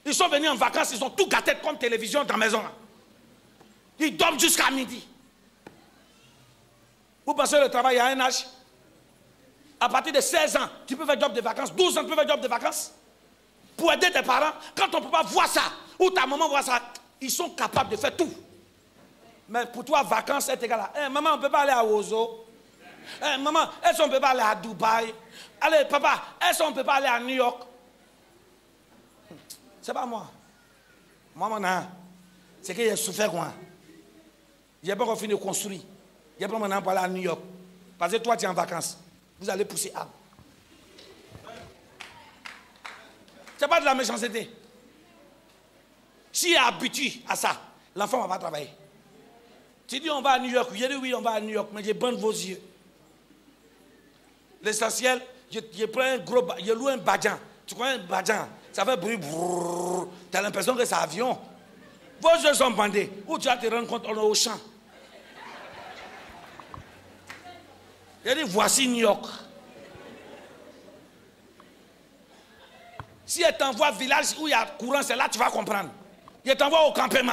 ils sont venus en vacances, ils ont tout gâté comme télévision dans la maison. Ils dorment jusqu'à midi. Vous pensez que le travail à un âge? À partir de 16 ans, tu peux faire job de vacances. 12 ans, tu peux faire job de vacances. Pour aider tes parents, quand ton papa voit ça, ou ta maman voit ça, ils sont capables de faire tout. Mais pour toi, vacances, c'est égal à... maman, on ne peut pas aller à Ozo. Maman, est-ce qu'on ne peut pas aller à Dubaï? Allez, papa, est-ce qu'on ne peut pas aller à New York? C'est pas moi. Moi, mon âme, c'est que j'ai souffert quoi. Je n'ai pas encore fini de construire. Je n'ai pas maintenant pour aller à New York. Parce que toi, tu es en vacances. Vous allez pousser arbre. Ce n'est pas de la méchanceté. Si il est habitué à ça, l'enfant ne va pas travailler. Tu dis on va à New York. Je dis oui, on va à New York, mais je bande vos yeux. L'essentiel, je prends un gros... Je loue un badjan. Tu connais un badjan? Ça fait bruit. Tu as l'impression que c'est un avion. Vos yeux sont bandés. Où tu vas te rendre compte, on est au champ. Il dit, voici New York. Si elle t'envoie village où il y a courant, c'est là que tu vas comprendre. Il t'envoie au campement.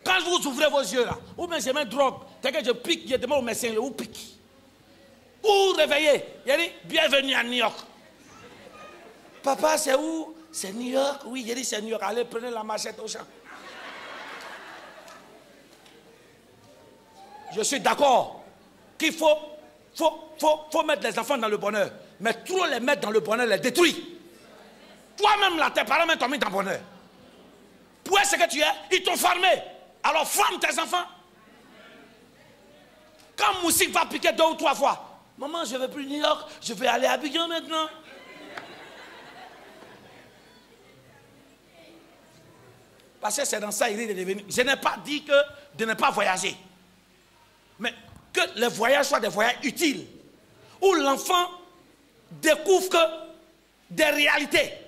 Quand vous ouvrez vos yeux là, ou bien je mets drogue, dès que je pique, je demande au médecin, où pique? Ou réveillez. Il dit, bienvenue à New York. Papa, c'est où? C'est New York. Oui, il dit, c'est New York. Allez, prenez la machette au champ. Je suis d'accord qu'il faut mettre les enfants dans le bonheur. Mais trop les mettre dans le bonheur les détruit. Toi-même, là, tes parents t'ont mis dans le bonheur. Pour ce que tu es, ils t'ont formé. Alors forme tes enfants. Quand Moussik va piquer 2 ou 3 fois, maman, je ne veux plus New York, je vais aller à Abidjan maintenant. Parce que c'est dans ça qu'il est devenu. Je n'ai pas dit que de ne pas voyager. Mais que les voyages soient des voyages utiles, où l'enfant découvre que des réalités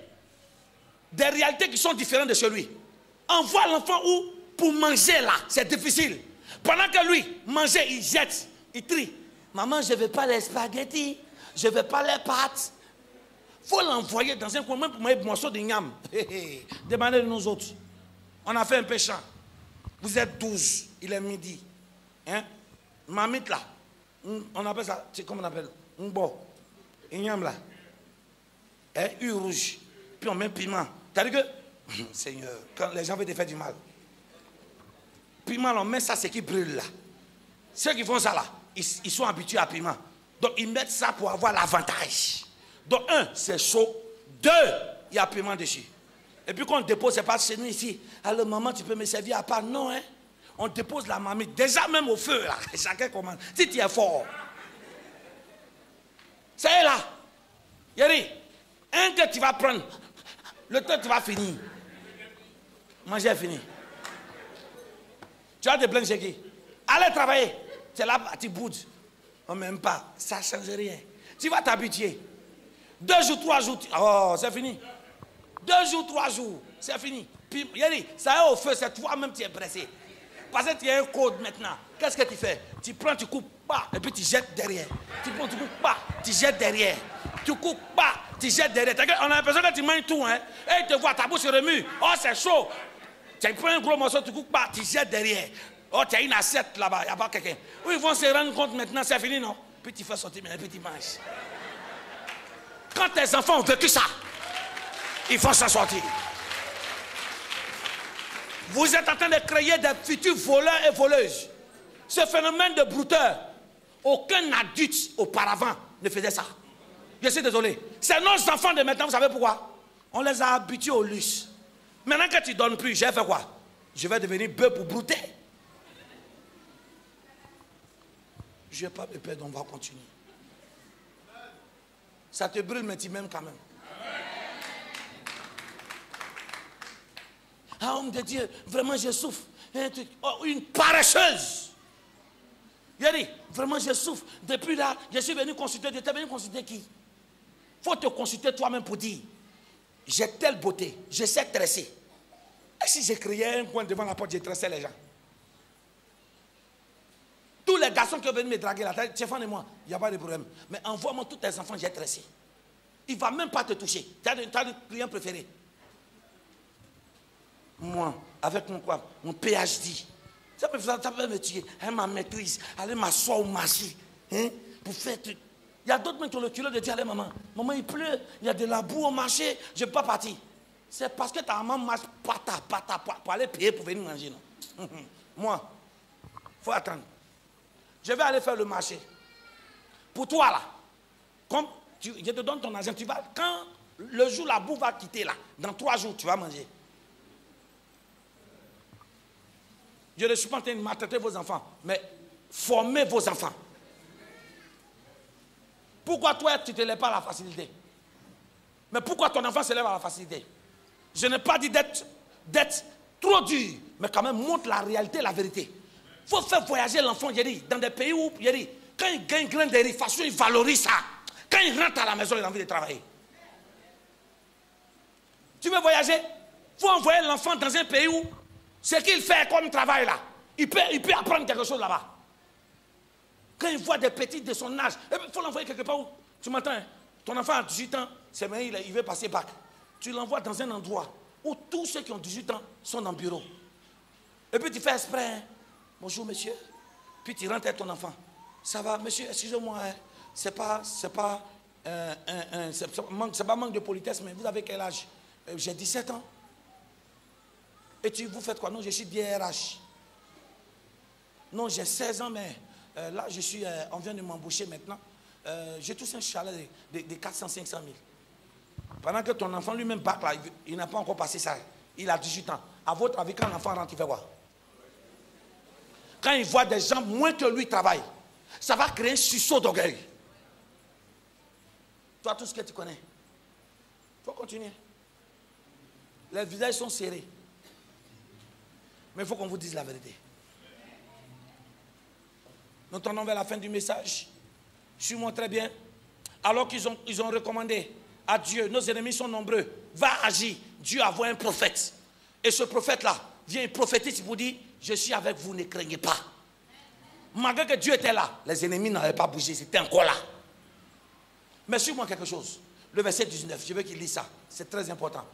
qui sont différentes de chez lui. Envoie l'enfant où, pour manger là, c'est difficile. Pendant que lui, manger, il jette, il trie. Maman, je ne veux pas les spaghettis, je ne veux pas les pâtes. Il faut l'envoyer dans un coin, même pour manger un morceau de gnam. Demandez de nous autres. On a fait un péchant. Vous êtes 12, il est midi. Hein? Mamite là, on appelle ça, comment on appelle? Un bon. Ignam là. Hein? Huile rouge. Puis on met piment. C'est-à-dire que, Seigneur, quand les gens veulent te faire du mal, piment, on met ça, c'est qui brûle là. Ceux qui font ça là, ils sont habitués à piment. Donc ils mettent ça pour avoir l'avantage. Donc un, c'est chaud. Deux, il y a piment dessus. Et puis quand on dépose, c'est pas chez nous ici. Alors maman, tu peux me servir à part? Non, hein. On dépose la mamie, déjà même au feu là. Chacun commande. Si tu es fort. Ça est là. Yeri, un que tu vas prendre, le temps tu vas finir. Manger est fini. Tu as des plaintes chez qui? Allez travailler. C'est là, tu boudes. On même pas. Ça ne change rien. Tu vas t'habituer. 2 jours, 3 jours. Oh, c'est fini. 2 jours, 3 jours. C'est fini. Puis, Yeri, ça est au feu, c'est toi-même qui es pressé. Parce que tu as un code maintenant. Qu'est-ce que tu fais? Tu prends, tu coupes pas, et puis tu jettes derrière. Tu prends, tu coupes pas, tu jettes derrière. Tu coupes pas, tu jettes derrière. On a l'impression que tu manges tout, hein. Et il te voit, ta bouche se remue. Oh, c'est chaud. Tu prends un gros morceau, tu coupes pas, tu jettes derrière. Oh, tu as une assiette là-bas, il n'y a pas quelqu'un. Où ils vont se rendre compte maintenant, c'est fini, non? Puis tu fais sortir, mais puis tu manges. Quand tes enfants ont vécu ça, ils font ça sortir. Vous êtes en train de créer des futurs voleurs et voleuses. Ce phénomène de brouteur, aucun adulte auparavant ne faisait ça. Je suis désolé. C'est nos enfants de maintenant, vous savez pourquoi? On les a habitués au luxe. Maintenant que tu ne donnes plus, j'ai fait quoi? Je vais devenir bœuf pour brouter. Je n'ai pas de peur, donc on va continuer. Ça te brûle, mais tu m'aimes quand même. Ah, homme de Dieu, vraiment je souffre. Oh, une paresseuse. Il a dit, vraiment je souffre. Depuis là, je suis venu consulter. Tu es venu consulter qui? Il faut te consulter toi-même pour dire, j'ai telle beauté, je sais tresser. Et si j'ai créé un coin devant la porte, j'ai tressé les gens. Tous les garçons qui ont venu me draguer là, Stéphane et moi, il n'y a pas de problème. Mais envoie-moi tous tes enfants, j'ai tressé. Il ne va même pas te toucher. Tu as le client préféré. Moi, avec mon quoi? Mon PhD. Ça peut me tuer. Hein, ma maîtrise. Aller m'asseoir au marché. Hein, pour faire truc. Il y a d'autres mecs qui ont le culot de dire, allez maman, maman il pleut, il y a de la boue au marché, je ne peux pas partir. C'est parce que ta maman marche pata pour aller payer pour venir manger. Non? Moi, il faut attendre. Je vais aller faire le marché. Pour toi là, comme je te donne ton argent, tu vas, quand le jour la boue va quitter là, dans 3 jours, tu vas manger. Je ne suis pas en train de maltraiter vos enfants, mais formez vos enfants. Pourquoi toi, tu ne te lèves pas à la facilité? Mais pourquoi ton enfant se lève à la facilité? Je n'ai pas dit d'être trop dur, mais quand même montre la réalité, la vérité. Il faut faire voyager l'enfant, dans des pays où, quand il gagne grain de riz, de toute façon, il valorise ça. Quand il rentre à la maison, il a envie de travailler. Tu veux voyager? Il faut envoyer l'enfant dans un pays où ce qu'il fait comme travail là, il peut apprendre quelque chose là-bas. Quand il voit des petits de son âge, il faut l'envoyer quelque part où, tu m'entends, hein? Ton enfant a 18 ans, c'est maintenant il veut passer bac. Tu l'envoies dans un endroit où tous ceux qui ont 18 ans sont en bureau. Et puis tu fais exprès, hein? Bonjour monsieur. Puis tu rentres avec ton enfant. Ça va, monsieur, excusez-moi, hein? C'est pas manque de politesse, mais vous avez quel âge? J'ai 17 ans. Et vous faites quoi? Non, je suis DRH. Non, j'ai 16 ans, mais là, on vient de m'embaucher maintenant. J'ai tous un chalet de 400, 500 000. Pendant que ton enfant lui-même bac là, il n'a pas encore passé ça. Il a 18 ans. À votre avis, quand l'enfant rentre, il fait quoi? Quand il voit des gens moins que lui travaillent, ça va créer un sursaut d'orgueil. Toi, tout ce que tu connais. Il faut continuer. Les visages sont serrés. Mais il faut qu'on vous dise la vérité. Nous tendons vers la fin du message. Suis-moi très bien. Alors qu'ils ont recommandé à Dieu, nos ennemis sont nombreux, va agir. Dieu a envoyé un prophète. Et ce prophète-là vient et prophétise pour dire, je suis avec vous, ne craignez pas. Malgré que Dieu était là, les ennemis n'avaient pas bougé, c'était encore là. Mais suis-moi quelque chose. Le verset 19, je veux qu'il lise ça. C'est très important.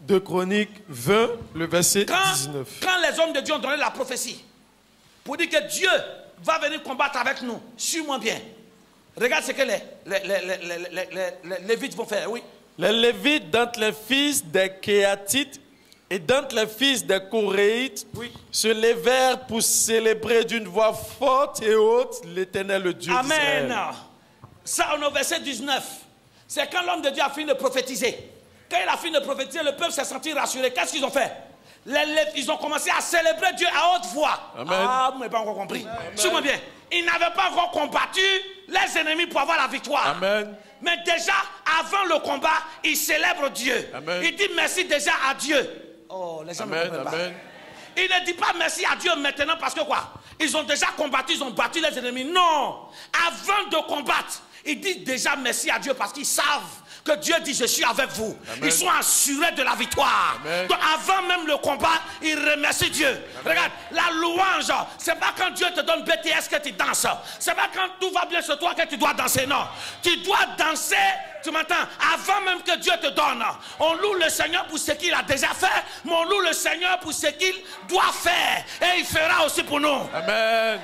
2 Chroniques 20, le verset 19. Quand les hommes de Dieu ont donné la prophétie, pour dire que Dieu va venir combattre avec nous, suis-moi bien. Regarde ce que les Lévites vont faire, oui. Les Lévites, d'entre les fils des Kéatites et d'entre les fils des Coréites, Oui. se levèrent pour célébrer d'une voix forte et haute l'Éternel, le Dieu Amen. d'Israël. Ça, on est au verset 19. C'est quand l'homme de Dieu a fini de prophétiser. Quand il a fini de prophétiser, le peuple s'est senti rassuré. Qu'est-ce qu'ils ont fait? Ils ont commencé à célébrer Dieu à haute voix. Amen. Ah, vous n'avez pas encore compris. Suis-moi bien. Ils n'avaient pas encore combattu les ennemis pour avoir la victoire. Amen. Mais déjà, avant le combat, ils célèbrent Dieu. Amen. Ils disent merci déjà à Dieu. Oh, les gens ne Amen. comprennent pas. Amen. Ils ne disent pas merci à Dieu maintenant parce que quoi? Ils ont déjà combattu, ils ont battu les ennemis. Non. Avant de combattre, ils disent déjà merci à Dieu parce qu'ils savent que Dieu dit je suis avec vous. Amen. Ils sont assurés de la victoire. Amen. Donc avant même le combat, ils remercient Dieu. Amen. Regarde, la louange, c'est pas quand Dieu te donne BTS que tu danses. C'est pas quand tout va bien sur toi que tu dois danser. Non. Tu dois danser, tu m'entends, avant même que Dieu te donne. On loue le Seigneur pour ce qu'il a déjà fait, mais on loue le Seigneur pour ce qu'il doit faire. Et il fera aussi pour nous. Amen.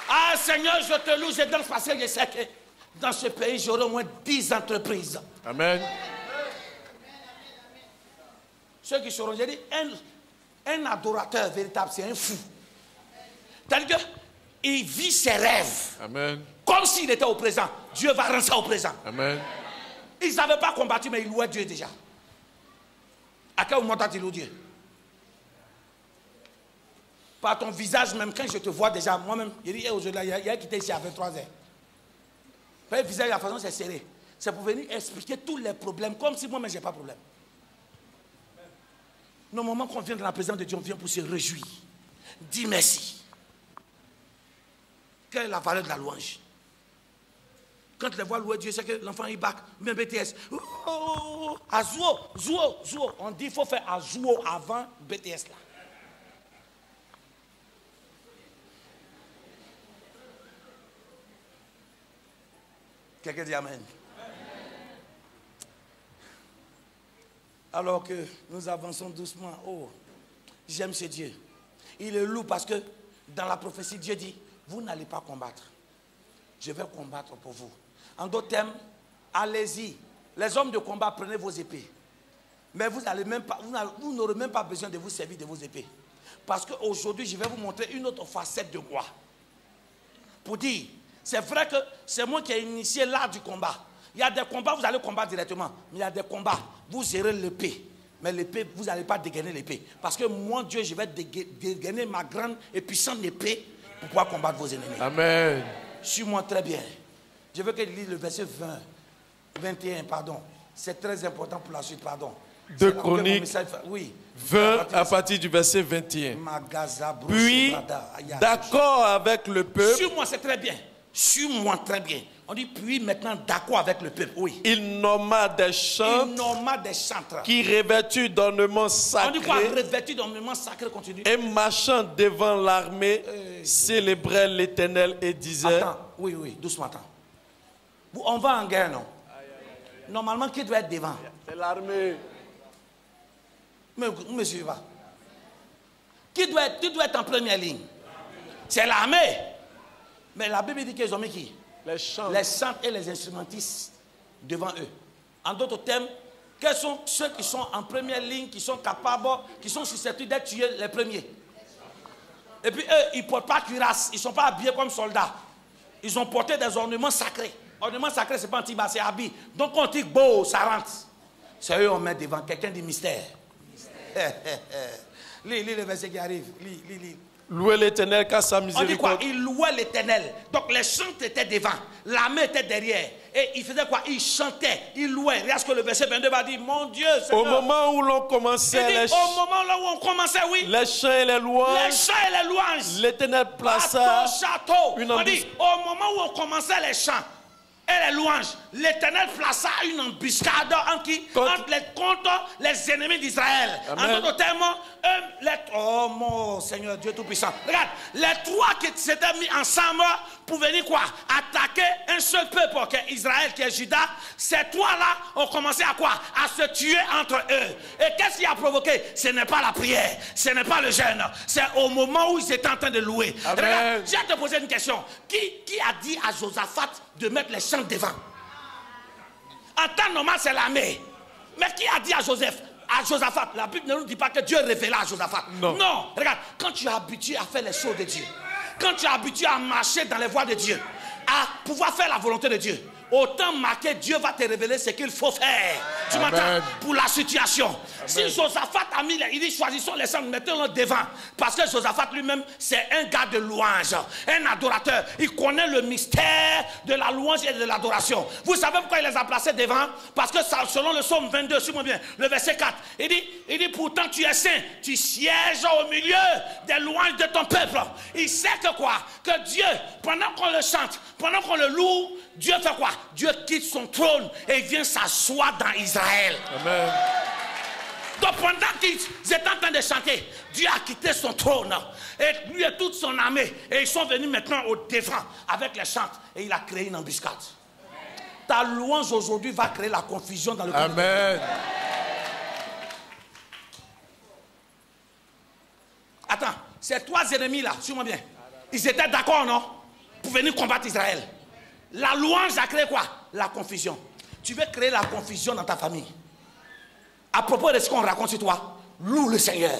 Ah Seigneur, je te loue, je danse parce que je sais que dans ce pays, j'aurai au moins 10 entreprises. Amen. Ceux qui seront, j'ai dit, un adorateur véritable, c'est un fou. C'est-à-dire qu'il vit ses rêves. Amen. Comme s'il était au présent. Dieu va rendre ça au présent. Amen. Ils n'avaient pas combattu, mais ils louaient Dieu déjà. À quel moment tu loues Dieu? Par ton visage, même quand je te vois déjà, moi-même, il y a aujourd'hui, il y a qui était ici à 23 heures. Le visage, la façon, c'est serré. C'est pour venir expliquer tous les problèmes, comme si moi-même, je n'ai pas de problème. Normalement, quand on vient dans la présence de Dieu, on vient pour se réjouir. Dis merci. Quelle est la valeur de la louange? Quand les voix louer Dieu, c'est que l'enfant il bac, même BTS. Oh, à Zouo. On dit qu'il faut faire à Zouo avant BTS là. Quelqu'un dit Amen. Alors que nous avançons doucement. Oh, j'aime ce Dieu. Il est lourd parce que dans la prophétie, Dieu dit, vous n'allez pas combattre. Je vais combattre pour vous. En d'autres termes, allez-y. Les hommes de combat, prenez vos épées. Mais vous n'aurez même pas besoin de vous servir de vos épées. Parce qu'aujourd'hui, je vais vous montrer une autre facette de moi. Pour dire, c'est vrai que c'est moi qui ai initié l'art du combat. Il y a des combats, vous allez combattre directement. Mais il y a des combats, vous gérez l'épée. Mais l'épée, vous n'allez pas dégainer l'épée. Parce que moi, Dieu, je vais dégainer ma grande et puissante épée pour pouvoir combattre vos ennemis. Amen. Suis-moi très bien. Je veux que tu lises le verset 21, pardon. C'est très important pour la suite, pardon. 2 Chroniques oui. 20 à partir du verset 21. Puis, d'accord avec le peuple, suis-moi, c'est très bien. Suis-moi très bien. On dit puis maintenant d'accord avec le peuple, oui. il nomma des chantres Il nomma des chantres. qui revêtus d'ornements On dit quoi? sacrés Revêtus d'ornements sacrés, continue. et marchant devant l'armée, célébraient l'Éternel et disaient... Attends, oui, doucement, attends. On va en guerre, non? Normalement, qui doit être devant? C'est l'armée. Mais vous me suivez pas. Qui doit être en première ligne? C'est l'armée. Mais la Bible dit qu'ils ont mis qui? Les chantres. Les chantres et les instrumentistes devant eux. En d'autres termes, quels sont ceux qui sont en première ligne, qui sont capables, qui sont susceptibles d'être tués les premiers? Et puis eux, ils ne portent pas cuirasse, ils ne sont pas habillés comme soldats. Ils ont porté des ornements sacrés. Ornements sacrés, ce n'est pas un tiba, c'est habit. Donc on dit beau, ça rentre. C'est eux on met devant. Quelqu'un dit mystère. Lis le verset qui arrive. Lis. Louez l'Éternel car sa On dit quoi? miséricorde. Il louait l'Éternel. Donc les chants étaient devant, l'armée était derrière. Et il faisait quoi? Il chantait, il louait. Regarde ce que le verset 22 va dire. Mon Dieu, Seigneur. Au moment où l'on Il commençait dit, au moment là où on commençait, oui. les chants et les Les louanges, chants et les louanges. l'Éternel plaça Bateau, château. une On dit, embuscade. au moment où on commençait les chants et les louanges, l'Éternel plaça une embuscade contre les ennemis d'Israël. En d'autres termes, oh mon Seigneur Dieu Tout-Puissant. Regarde, les trois qui s'étaient mis ensemble pour venir quoi? Attaquer un seul peuple qui est Israël, qui est Juda. Ces trois-là ont commencé à quoi? À se tuer entre eux. Et qu'est-ce qui a provoqué? Ce n'est pas la prière, ce n'est pas le jeûne. C'est au moment où ils étaient en train de louer. Amen. Regarde, je vais te poser une question. Qui a dit à Josaphat de mettre les chants devant? En temps normal, c'est l'armée. Mais qui a dit à Josaphat? La Bible ne nous dit pas que Dieu révéla à Josaphat. Non. Regarde, quand tu es habitué à faire les choses de Dieu, quand tu es habitué à marcher dans les voies de Dieu, à pouvoir faire la volonté de Dieu, autant marqué, Dieu va te révéler ce qu'il faut faire. Tu m'entends? Pour la situation. Amen. Si Josaphat a mis, il dit choisissons les chants, mettons-le devant. Parce que Josaphat lui-même, c'est un gars de louange, un adorateur. Il connaît le mystère de la louange et de l'adoration. Vous savez pourquoi il les a placés devant? Parce que ça, selon le psaume 22, suis-moi bien, le verset 4, il dit pourtant tu es saint, tu sièges au milieu des louanges de ton peuple. Il sait que quoi? Que Dieu, pendant qu'on le chante, pendant qu'on le loue, Dieu fait quoi? Dieu quitte son trône et il vient s'asseoir dans Israël. Amen. Donc pendant qu'ils étaient en train de chanter, Dieu a quitté son trône. Et lui et toute son armée. Et ils sont venus maintenant au devant avec les chants. Et il a créé une embuscade. Ta louange aujourd'hui va créer la confusion dans le cœur. Amen. Attends, ces trois ennemis-là, suis-moi bien. Ils étaient d'accord, non? Pour venir combattre Israël. La louange a créé quoi? La confusion. Tu veux créer la confusion dans ta famille. À propos de ce qu'on raconte sur toi, loue le Seigneur.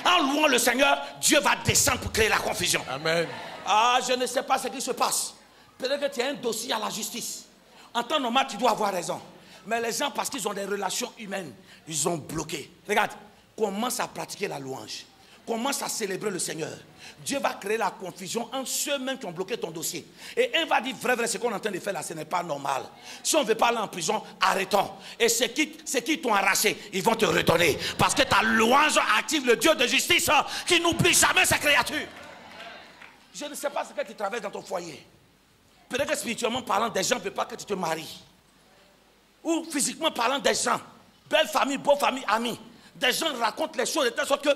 En louant le Seigneur, Dieu va descendre pour créer la confusion. Amen. Ah, je ne sais pas ce qui se passe. Peut-être que tu as un dossier à la justice. En temps normal, tu dois avoir raison. Mais les gens, parce qu'ils ont des relations humaines, ils ont bloqué. Regarde, commence à pratiquer la louange. Commence à célébrer le Seigneur. Dieu va créer la confusion entre ceux-mêmes qui ont bloqué ton dossier. Et un va dire, vrai, ce qu'on est en train de faire là, ce n'est pas normal. Si on ne veut pas aller en prison, arrêtons. Et ceux qui t'ont arraché, ils vont te redonner. Parce que ta louange active le Dieu de justice qui n'oublie jamais sa créature. Je ne sais pas ce que tu traverses dans ton foyer. Peut-être que spirituellement parlant, des gens ne veulent pas que tu te maries. Ou physiquement parlant, des gens, belle famille, beau famille, amis. Des gens racontent les choses de telle sorte que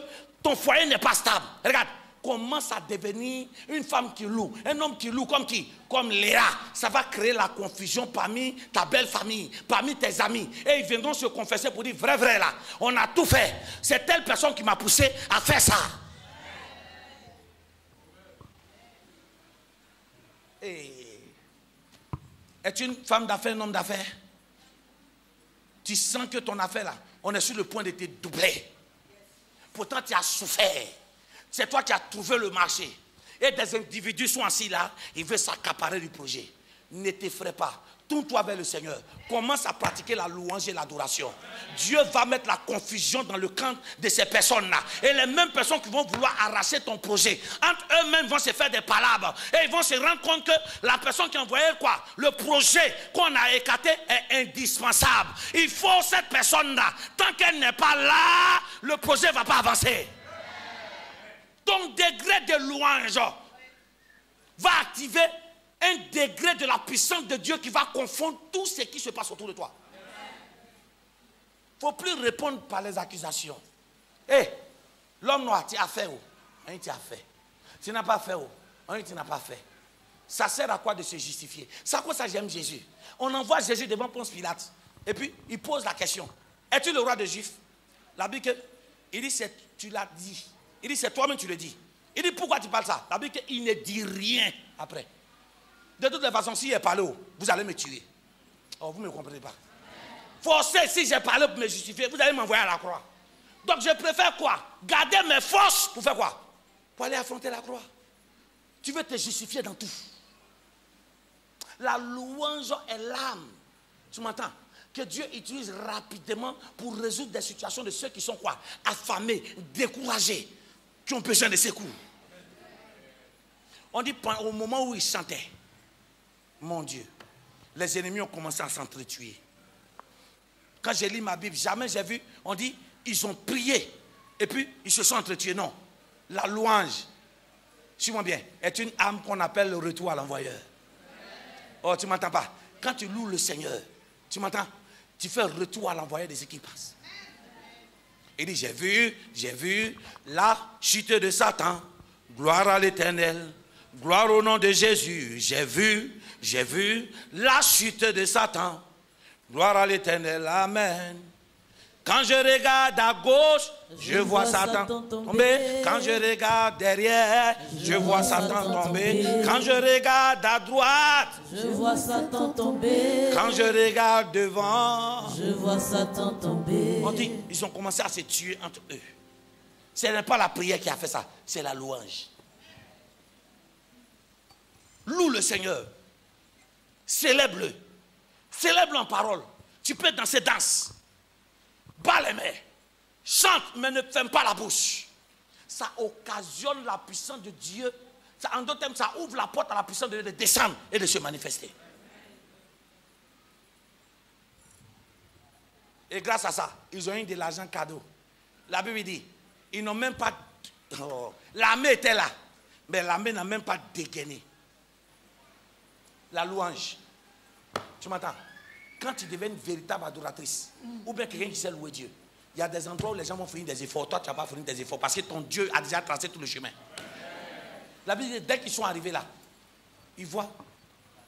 ton foyer n'est pas stable. Regarde, commence à devenir une femme qui loue, un homme qui loue comme qui? Comme Léa. Ça va créer la confusion parmi ta belle famille, parmi tes amis. Et ils viendront se confesser pour dire, vrai là, on a tout fait. C'est telle personne qui m'a poussé à faire ça. Es-tu une femme d'affaires, un homme d'affaires? Tu sens que ton affaire là, on est sur le point de te doubler. Pourtant, tu as souffert. C'est toi qui as trouvé le marché. Et des individus sont assis là, ils veulent s'accaparer du projet. Ne t'effraie pas. Tourne-toi vers le Seigneur. Commence à pratiquer la louange et l'adoration. Dieu va mettre la confusion dans le camp de ces personnes-là. Et les mêmes personnes qui vont vouloir arracher ton projet, entre eux-mêmes vont se faire des palabres. Et ils vont se rendre compte que la personne qui envoyait quoi? Le projet qu'on a écarté est indispensable. Il faut cette personne-là. Tant qu'elle n'est pas là, le projet ne va pas avancer. Ton degré de louange va activer un degré de la puissance de Dieu qui va confondre tout ce qui se passe autour de toi. Il ne faut plus répondre par les accusations. Hé, l'homme noir, tu as fait où? Tu as fait. Tu n'as pas fait où? Tu n'as pas fait. Ça sert à quoi de se justifier? C'est à quoi ça j'aime Jésus? On envoie Jésus devant Ponce Pilate. Et puis, il pose la question. Es-tu le roi des Juifs? La Bible, il dit, tu l'as dit. Il dit, c'est toi-même tu le dis. Il dit, pourquoi tu parles ça? La Bible, il ne dit rien après. De toutes les façons, si j'ai parlé, vous allez me tuer. Oh, vous ne me comprenez pas. Forcé, si j'ai parlé pour me justifier, vous allez m'envoyer à la croix. Donc je préfère quoi? Garder mes forces pour faire quoi? Pour aller affronter la croix. Tu veux te justifier dans tout. La louange est l'âme. Tu m'entends? Que Dieu utilise rapidement pour résoudre des situations de ceux qui sont quoi? Affamés, découragés, qui ont besoin de secours. On dit au moment où ils chantaient, mon Dieu, les ennemis ont commencé à s'entretuer. Quand j'ai lu ma Bible, jamais j'ai vu, on dit, ils ont prié et puis ils se sont entretués. Non, la louange, suis-moi bien, est une âme qu'on appelle le retour à l'envoyeur. Oh, tu ne m'entends pas? Quand tu loues le Seigneur, tu m'entends? Tu fais retour à l'envoyeur de ce qui passe. Il dit, j'ai vu la chute de Satan. Gloire à l'Éternel. Gloire au nom de Jésus. J'ai vu la chute de Satan. Gloire à l'Éternel. Amen. Quand je regarde à gauche, je vois Satan tomber. Quand je regarde derrière, je vois Satan tomber. Quand je regarde à droite, Je vois Satan tomber. quand je regarde devant, Je vois Satan tomber. on dit, ils ont commencé à se tuer entre eux. Ce n'est pas la prière qui a fait ça, c'est la louange. Loue le Seigneur. Célèbre-le. Célèbre-le en parole. Tu peux danser, danse. Bats les mains. Chante, mais ne ferme pas la bouche. Ça occasionne la puissance de Dieu. Ça, en d'autres termes, ça ouvre la porte à la puissance de Dieu de descendre et de se manifester. Et grâce à ça, ils ont eu de l'argent cadeau. La Bible dit, ils n'ont même pas... Oh, l'armée était là, mais l'armée n'a même pas dégainé. La louange. Tu m'entends? Quand tu deviens une véritable adoratrice, ou bien quelqu'un qui sait louer Dieu, il y a des endroits où les gens vont fournir des efforts. Toi, tu n'as pas fourni des efforts parce que ton Dieu a déjà tracé tout le chemin. La Bible dit, dès qu'ils sont arrivés là, ils voient,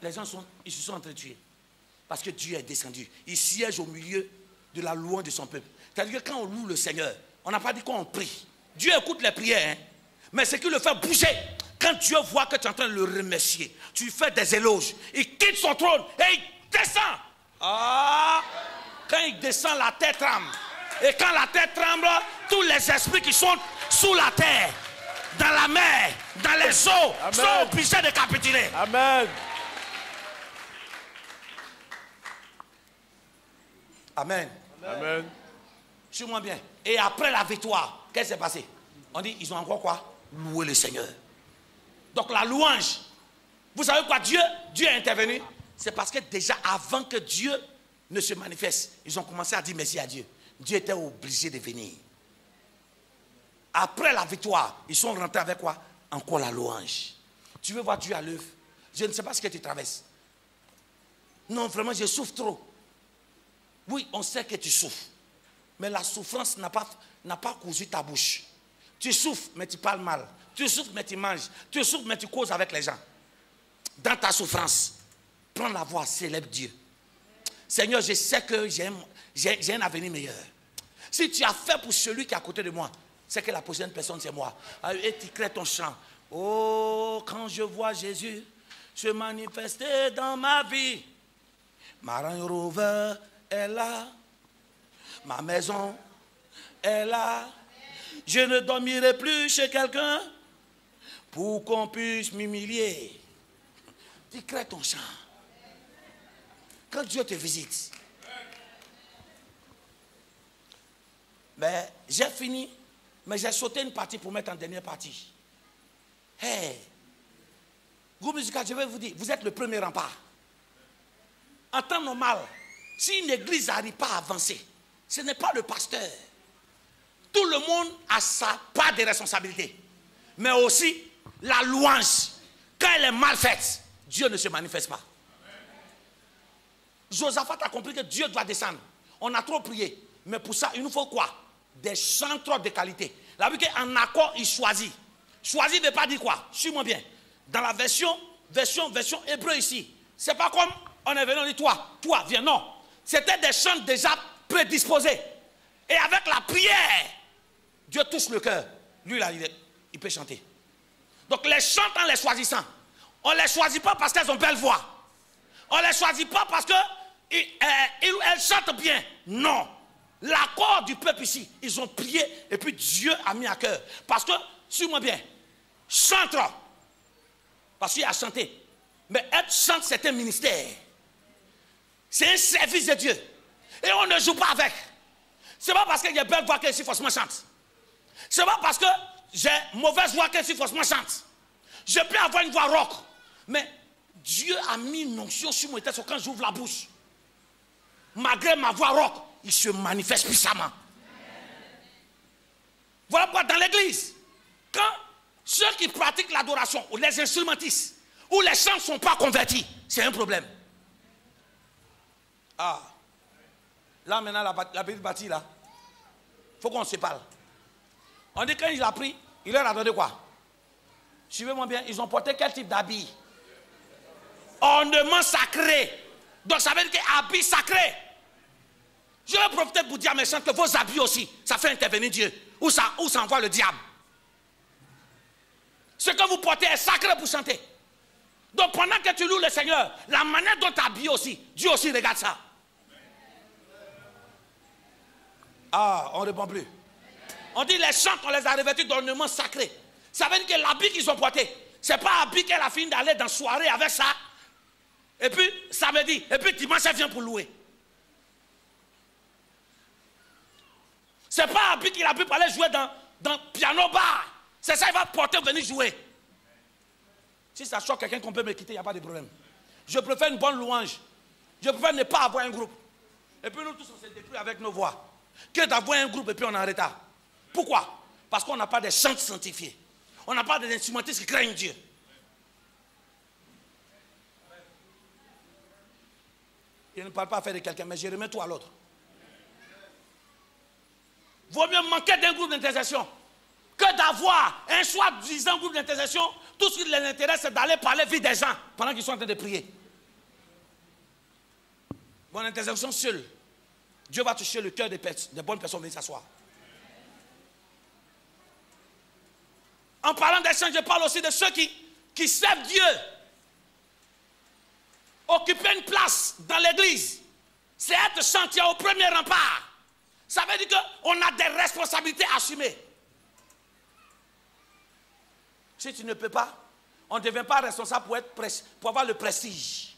les gens ils se sont entretués. Parce que Dieu est descendu. Il siège au milieu de la louange de son peuple. C'est-à-dire que quand on loue le Seigneur, on n'a pas dit qu'on prie. Dieu écoute les prières, hein? Mais ce qui le fait bouger, quand Dieu voit que tu es en train de le remercier, tu fais des éloges, il quitte son trône et il descend. Ah, quand il descend, la terre tremble. Et quand la terre tremble, tous les esprits qui sont sous la terre, dans la mer, dans les eaux, Amen. sont obligés de capituler. Amen. Amen. Amen. Suis-moi bien. Et après la victoire, qu'est-ce qui s'est passé? On dit, ils ont encore quoi? Loué le Seigneur. Donc la louange, vous savez quoi? Dieu est intervenu. C'est parce que déjà avant que Dieu ne se manifeste, ils ont commencé à dire merci à Dieu. Dieu était obligé de venir. Après la victoire, ils sont rentrés avec quoi? Encore la louange. Tu veux voir Dieu à l'œuvre? Je ne sais pas ce que tu traverses. Non, vraiment, je souffre trop. Oui, on sait que tu souffres. Mais la souffrance n'a pas cousu ta bouche. Tu souffres, mais tu parles mal. Tu souffres, mais tu manges. Tu souffres, mais tu causes avec les gens. Dans ta souffrance, prends la voix, célèbre Dieu. Seigneur, je sais que j'ai un avenir meilleur. Si tu as fait pour celui qui est à côté de moi, c'est que la prochaine personne, c'est moi. Et tu crées ton chant. Oh, quand je vois Jésus se manifester dans ma vie, ma Range Rover est là, ma maison est là. Je ne dormirai plus chez quelqu'un pour qu'on puisse m'humilier. Tu crées ton chant. Quand Dieu te visite, mais j'ai fini, mais j'ai sauté une partie pour mettre en dernière partie. Hey, groupe musical, je vais vous dire, vous êtes le premier rempart. En temps normal, si une église n'arrive pas à avancer, ce n'est pas le pasteur. Tout le monde a sa part de responsabilité. Mais aussi, la louange, quand elle est mal faite, Dieu ne se manifeste pas. Josaphat a compris que Dieu doit descendre. On a trop prié. Mais pour ça, il nous faut quoi? Des chanteurs de qualité. La Bible qu'en accord, il choisit. Choisit ne veut pas dire quoi? Suis-moi bien. Dans la version hébreu ici, c'est pas comme on est venu, on dit toi, viens. Non. C'était des chants déjà prédisposés. Et avec la prière, Dieu touche le cœur. Lui, là, il peut chanter. Donc les chants, en les choisissant, on ne les choisit pas parce qu'elles ont belle voix. On ne les choisit pas parce qu'elles chantent bien. Non. L'accord du peuple ici, ils ont prié et puis Dieu a mis à cœur. Parce que, suis-moi bien, chante. Parce qu'il a chanté. Mais être chante, c'est un ministère. C'est un service de Dieu. Et on ne joue pas avec. C'est pas parce qu'il y a belle voix que ici forcément chante. C'est pas parce que j'ai mauvaise voix que ici forcément chante. Je peux avoir une voix rock. Mais Dieu a mis une onction sur mon tête quand j'ouvre la bouche. Malgré ma voix rock, il se manifeste puissamment. Voilà pourquoi dans l'église, quand ceux qui pratiquent l'adoration, ou les instrumentistes, ou les chants ne sont pas convertis, c'est un problème. Ah, là maintenant la Bible bâtie là, il faut qu'on se parle. On dit quand il a pris, il leur a donné quoi? Suivez-moi bien, ils ont porté quel type d'habit? Ornement sacré. Donc ça veut dire qu'habit sacré. Je vais profiter pour dire à mes chants que vos habits aussi, ça fait intervenir Dieu. Ou ça envoie le diable. Ce que vous portez est sacré pour chanter. Donc pendant que tu loues le Seigneur, la manière dont tu habilles aussi, Dieu aussi regarde ça. Ah, on ne répond plus. On dit les chants, on les a revêtus d'ornements sacrés. Ça veut dire que l'habit qu'ils ont porté, ce n'est pas l'habit qu'elle a fini d'aller dans la soirée avec ça. Et puis samedi, et puis dimanche, elle vient pour louer. Ce n'est pas l'habit qu'il a pu pour aller jouer dans piano bar. C'est ça, il va porter venir jouer. Si ça choque quelqu'un qu'on peut me quitter, il n'y a pas de problème. Je préfère une bonne louange. Je préfère ne pas avoir un groupe. Et puis nous tous, on se détruit avec nos voix. Que d'avoir un groupe et puis on est en retard. Pourquoi? Parce qu'on n'a pas de chants sanctifiés. On n'a pas d'instrumentistes qui craignent Dieu. Je ne parle pas à faire de quelqu'un, mais je remets tout à l'autre. Vaut mieux manquer d'un groupe d'intercession que d'avoir un soi-disant groupe d'intercession. Tout ce qui les intéresse, c'est d'aller parler vite des gens pendant qu'ils sont en train de prier. Bonne intercession seule. Dieu va toucher le cœur des bonnes personnes. Venez s'asseoir. En parlant des chants, je parle aussi de ceux qui servent Dieu. Occuper une place dans l'église, c'est être chantier au premier rempart. Ça veut dire qu'on a des responsabilités à assumer. Si tu ne peux pas, on ne devient pas responsable pour avoir le prestige.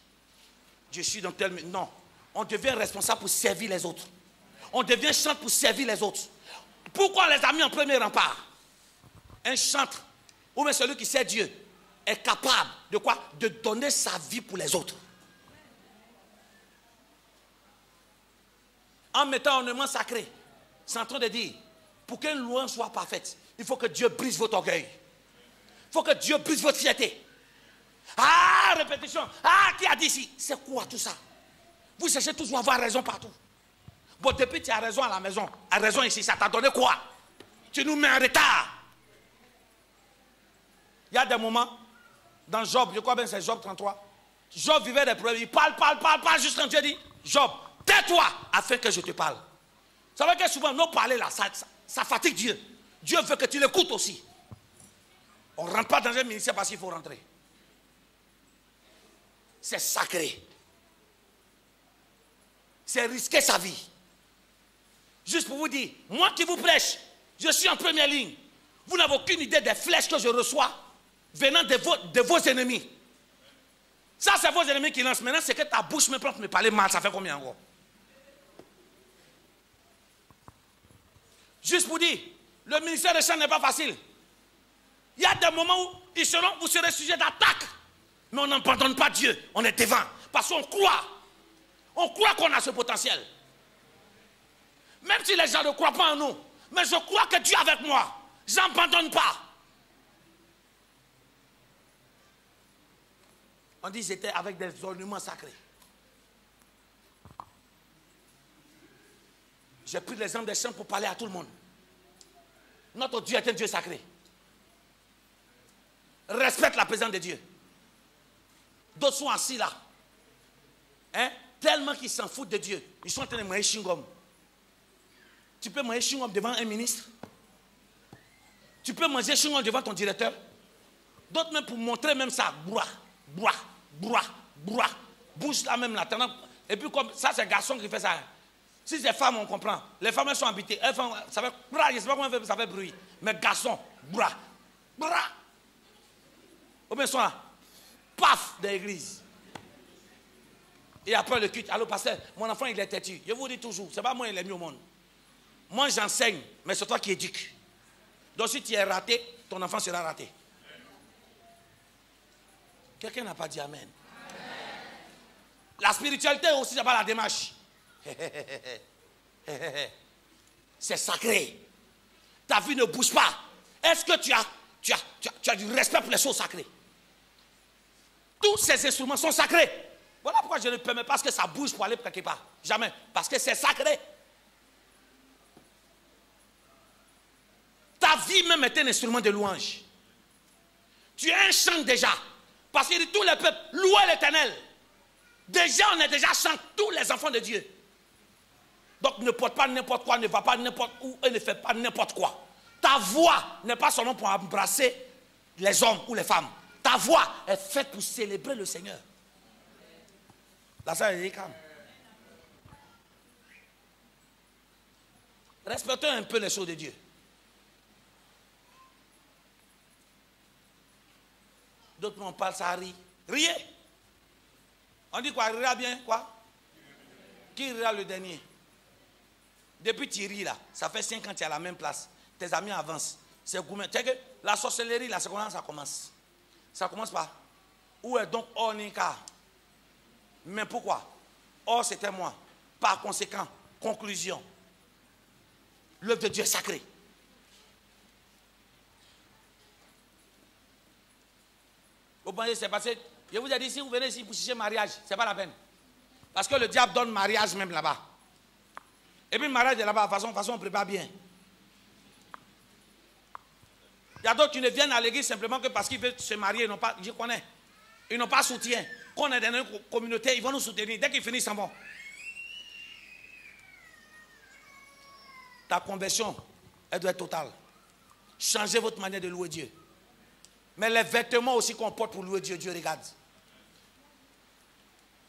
Je suis dans tel... Non. On devient responsable pour servir les autres. On devient chanteur pour servir les autres. Pourquoi on les a mis en premier rempart? Un chanteur, ou même celui qui sert Dieu, est capable de quoi? De donner sa vie pour les autres. En mettant un ornement sacré, c'est en train de dire, pour qu'une louange soit parfaite, il faut que Dieu brise votre orgueil. Il faut que Dieu brise votre fierté. Ah, répétition. Ah, qui a dit ici? C'est quoi tout ça? Vous cherchez toujours à avoir raison partout. Bon, depuis que tu as raison à la maison, à raison ici, ça t'a donné quoi? Tu nous mets en retard. Il y a des moments, dans Job, je crois bien c'est Job 33, Job vivait des problèmes, il parle, juste quand Dieu dit, Job, tais-toi afin que je te parle. Ça veut dire que souvent, nos parler là, ça fatigue Dieu. Dieu veut que tu l'écoutes aussi. On ne rentre pas dans un ministère parce qu'il faut rentrer. C'est sacré. C'est risquer sa vie. Juste pour vous dire, moi qui vous prêche, je suis en première ligne. Vous n'avez aucune idée des flèches que je reçois venant de vos ennemis. Ça, c'est vos ennemis qui lancent. Maintenant, c'est que ta bouche me prend pour me parler mal. Ça fait combien encore? Juste pour dire, le ministère des chants n'est pas facile. Il y a des moments où vous serez sujet d'attaque. Mais on n'abandonne pas Dieu. On est devant. Parce qu'on croit. On croit qu'on a ce potentiel. Même si les gens ne croient pas en nous. Mais je crois que Dieu est avec moi. Je n'abandonne pas. On dit que j'étais avec des ornements sacrés. J'ai pris l'exemple des chants pour parler à tout le monde. Notre Dieu est un Dieu sacré. Respecte la présence de Dieu. D'autres sont assis là. Hein? Tellement qu'ils s'en foutent de Dieu. Ils sont en train de manger chewing-gum. Tu peux manger chewing-gum devant un ministre. Tu peux manger chewing-gum devant ton directeur. D'autres même pour montrer même ça. Bouge là même là. Et puis comme ça c'est garçon qui fait ça. Si c'est femme on comprend. Les femmes elles sont habitées. Elles font, ça fait je ne sais pas comment ça fait bruit. Mais garçon, Ou bien ils sont là. Paf de l'église. Et après le culte, allô pasteur, mon enfant il est têtu. Je vous dis toujours, c'est pas moi il est mis au monde. Moi j'enseigne, mais c'est toi qui éduques. Donc si tu es raté, ton enfant sera raté. Quelqu'un n'a pas dit Amen. La spiritualité aussi, c'est pas la démarche. C'est sacré. Ta vie ne bouge pas. Est-ce que tu as du respect pour les choses sacrées? Tous ces instruments sont sacrés. Voilà pourquoi je ne permets pas que ça bouge pour aller quelque part. Jamais. Parce que c'est sacré. Ta vie même est un instrument de louange. Tu es un chant déjà. Parce qu'il dit tous les peuples, louez l'Éternel. Déjà, on est déjà chant, tous les enfants de Dieu. Donc ne porte pas n'importe quoi, ne va pas n'importe où et ne fais pas n'importe quoi. Ta voix n'est pas seulement pour embrasser les hommes ou les femmes. Ta voix est faite pour célébrer le Seigneur. La salle est calme. Respectons un peu les choses de Dieu. D'autres on parle, ça rit. Riez. On dit quoi? Rira bien, quoi? Qui rira le dernier? Depuis tu ris là, ça fait 5 ans que tu es à la même place. Tes amis avancent. C'est gourmet. Tu sais que la sorcellerie là, c'est comment ça commence? Ça commence par où est donc Ornika? Mais pourquoi? Or c'était moi. Par conséquent, conclusion. L'œuvre de Dieu est sacrée. Vous pensez c'est passé? Je vous ai dit, si vous venez ici pour chercher mariage, ce n'est pas la peine. Parce que le diable donne mariage même là-bas. Et puis le mariage est là-bas, de toute façon on prépare bien. Il y a d'autres qui ne viennent à l'église simplement que parce qu'ils veulent se marier, ils n'ont pas, je connais. Ils n'ont pas soutien. Quand on est dans une communauté, ils vont nous soutenir. Dès qu'ils finissent, ils s'en vont. Ta conversion, elle doit être totale. Changez votre manière de louer Dieu. Mais les vêtements aussi qu'on porte pour louer Dieu, Dieu regarde.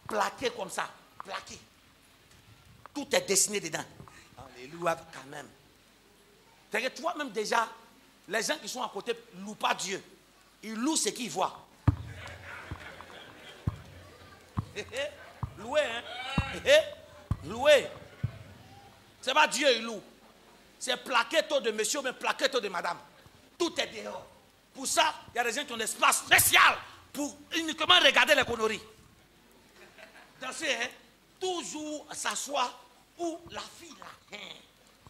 Plaqué comme ça, plaqué. Tout est dessiné dedans. Alléluia quand même. C'est-à-dire que toi-même déjà, les gens qui sont à côté ne louent pas Dieu. Ils louent ce qu'ils voient. Louer, hein? Louer. C'est pas Dieu, il loue. C'est plaquetto de monsieur, mais plaquetto de madame. Tout est dehors. Pour ça, il y a des gens qui ont un espace spécial pour uniquement regarder les conneries. Danser, hein? Toujours s'asseoir où la fille là, hein?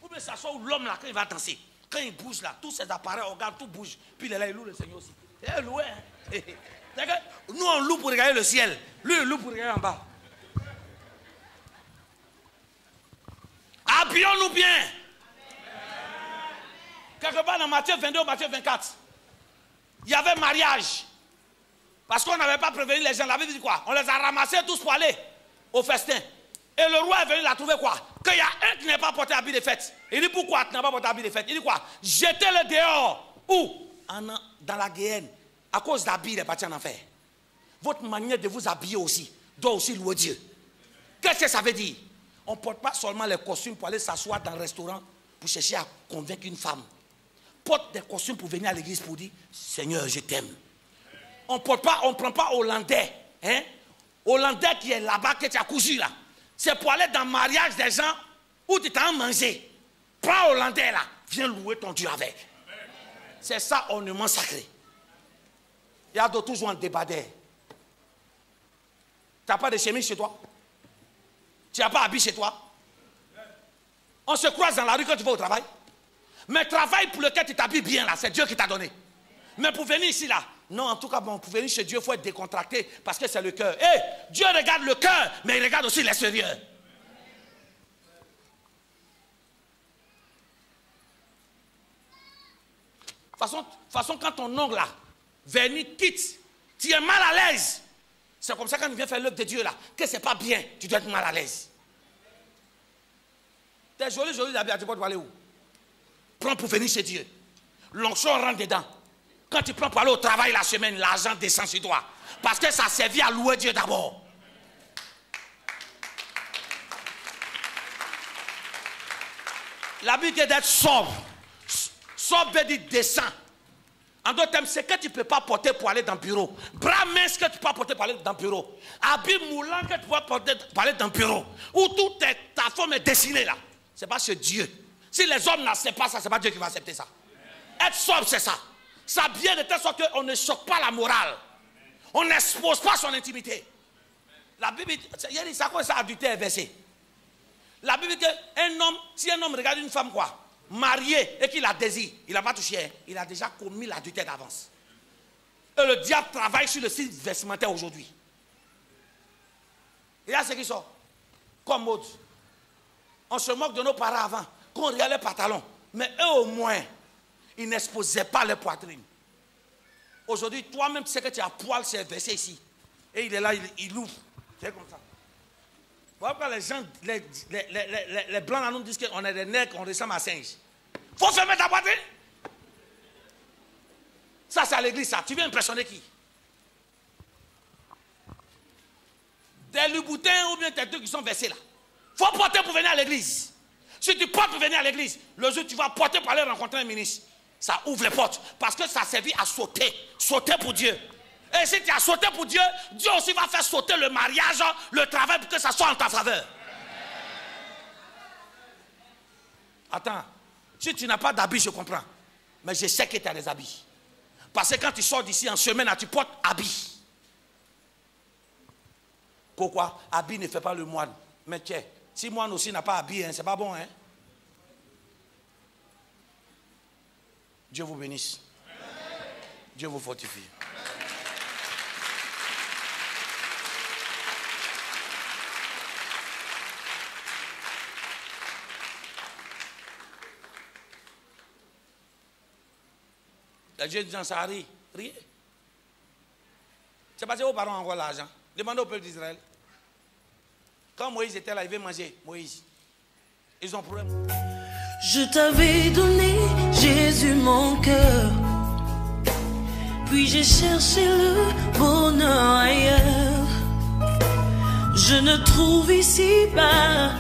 Ou bien s'asseoir où l'homme là, quand il va danser. Quand il bouge là, tous ses appareils, organes, tout bouge. Puis il est là, il loue le Seigneur aussi. Il loue, hein? Nous on loue pour regarder le ciel. Lui il loue pour regarder en bas. Habillons-nous bien. Quelque part dans Matthieu 22 ou Matthieu 24, il y avait mariage. Parce qu'on n'avait pas prévenu les gens. La Bible dit quoi? On les a ramassés tous pour aller au festin. Et le roi est venu la trouver quoi? Qu'il y a un qui n'a pas porté habit de fête. Il dit pourquoi tu n'as pas porté habit de fête? Il dit quoi? Jetez-le dehors. Où? Dans la Guéhenne. À cause d'habits, il est parti en enfer. Votre manière de vous habiller aussi doit aussi louer Dieu. Qu'est-ce que ça veut dire? On ne porte pas seulement les costumes pour aller s'asseoir dans le restaurant pour chercher à convaincre une femme. Porte des costumes pour venir à l'église pour dire Seigneur, je t'aime. On ne prend pas Hollandais. Hein? Hollandais qui est là-bas, que tu as cousu là. C'est pour aller dans le mariage des gens où tu t'as mangé. Prends Hollandais là. Viens louer ton Dieu avec. C'est ça, ornement sacré. Il y a d'autres toujours en débardeur. Tu n'as pas de chemise chez toi? Tu n'as pas habillé chez toi? On se croise dans la rue quand tu vas au travail. Mais travail pour lequel tu t'habilles bien là, c'est Dieu qui t'a donné. Mais pour venir ici là, non, en tout cas, bon, pour venir chez Dieu, il faut être décontracté parce que c'est le cœur. Hey, Dieu regarde le cœur, mais il regarde aussi l'extérieur. De toute façon, quand ton ongle là, vernis, quitte, tu es mal à l'aise. C'est comme ça quand il vient faire l'œuvre de Dieu là, que c'est pas bien, tu dois être mal à l'aise. T'es joli habillé, tu peux aller où? Prends pour venir chez Dieu. L'onction rentre dedans. Quand tu prends pour aller au travail la semaine, l'argent descend sur toi. Parce que ça servit à louer Dieu d'abord. La Bible dit d'être sobre. Sobre veut dire descend. En d'autres termes, c'est que tu ne peux pas porter pour aller dans le bureau. Bras minces que tu peux pas porter pour aller dans le bureau. Habit moulant que tu peux pas porter pour aller dans le bureau. Où toute ta forme est dessinée là. C'est pas chez Dieu. Si les hommes n'acceptent pas ça, c'est pas Dieu qui va accepter ça. Être sobre, c'est ça. S'habiller de telle sorte qu'on ne choque pas la morale. On n'expose pas son intimité. La Bible dit, ça quoi ça adultère inversé. La Bible dit qu'un homme, si un homme regarde une femme quoi, mariée et qu'il la désire, il n'a pas touché, hein, il a déjà commis l'adultère d'avance. Et le diable travaille sur le style vestimentaire aujourd'hui. Et là, c'est qui sort. Comme mode. On se moque de nos parents avant, quand on regarde les pantalons. Mais eux au moins, ils n'exposaient pas les poitrines. Aujourd'hui, toi-même, tu sais que tu as poil, c'est versé ici. Et il est là, il ouvre. C'est comme ça. Voilà pourquoi les gens, les blancs là nous disent qu'on est des nègres, on ressemble à singe. Faut fermer ta poitrine. Ça, c'est à l'église, ça. Tu viens impressionner qui? Des luboutins ou bien des trucs qui sont versés là. Faut porter pour venir à l'église. Si tu portes pour venir à l'église, le jour où tu vas porter pour aller rencontrer un ministre, ça ouvre les portes. Parce que ça servit à sauter. Sauter pour Dieu. Et si tu as sauté pour Dieu, Dieu aussi va faire sauter le mariage, le travail pour que ça soit en ta faveur. Attends. Si tu n'as pas d'habits, je comprends. Mais je sais que tu as des habits. Parce que quand tu sors d'ici en semaine, tu portes habits. Pourquoi? Habit ne fait pas le moine. Mais tiens, si moine aussi n'a pas habit, hein, c'est pas bon. Hein? Dieu vous bénisse. Dieu vous fortifie. Dieu dit ça a ri. Riez. C'est parce que vos parents ont encore l'argent. Demandez au peuple d'Israël. Quand Moïse était là, il veut manger. Moïse. Ils ont problème. Je t'avais donné, Jésus, mon cœur. Puis j'ai cherché le bonheur ailleurs. Je ne trouve ici pas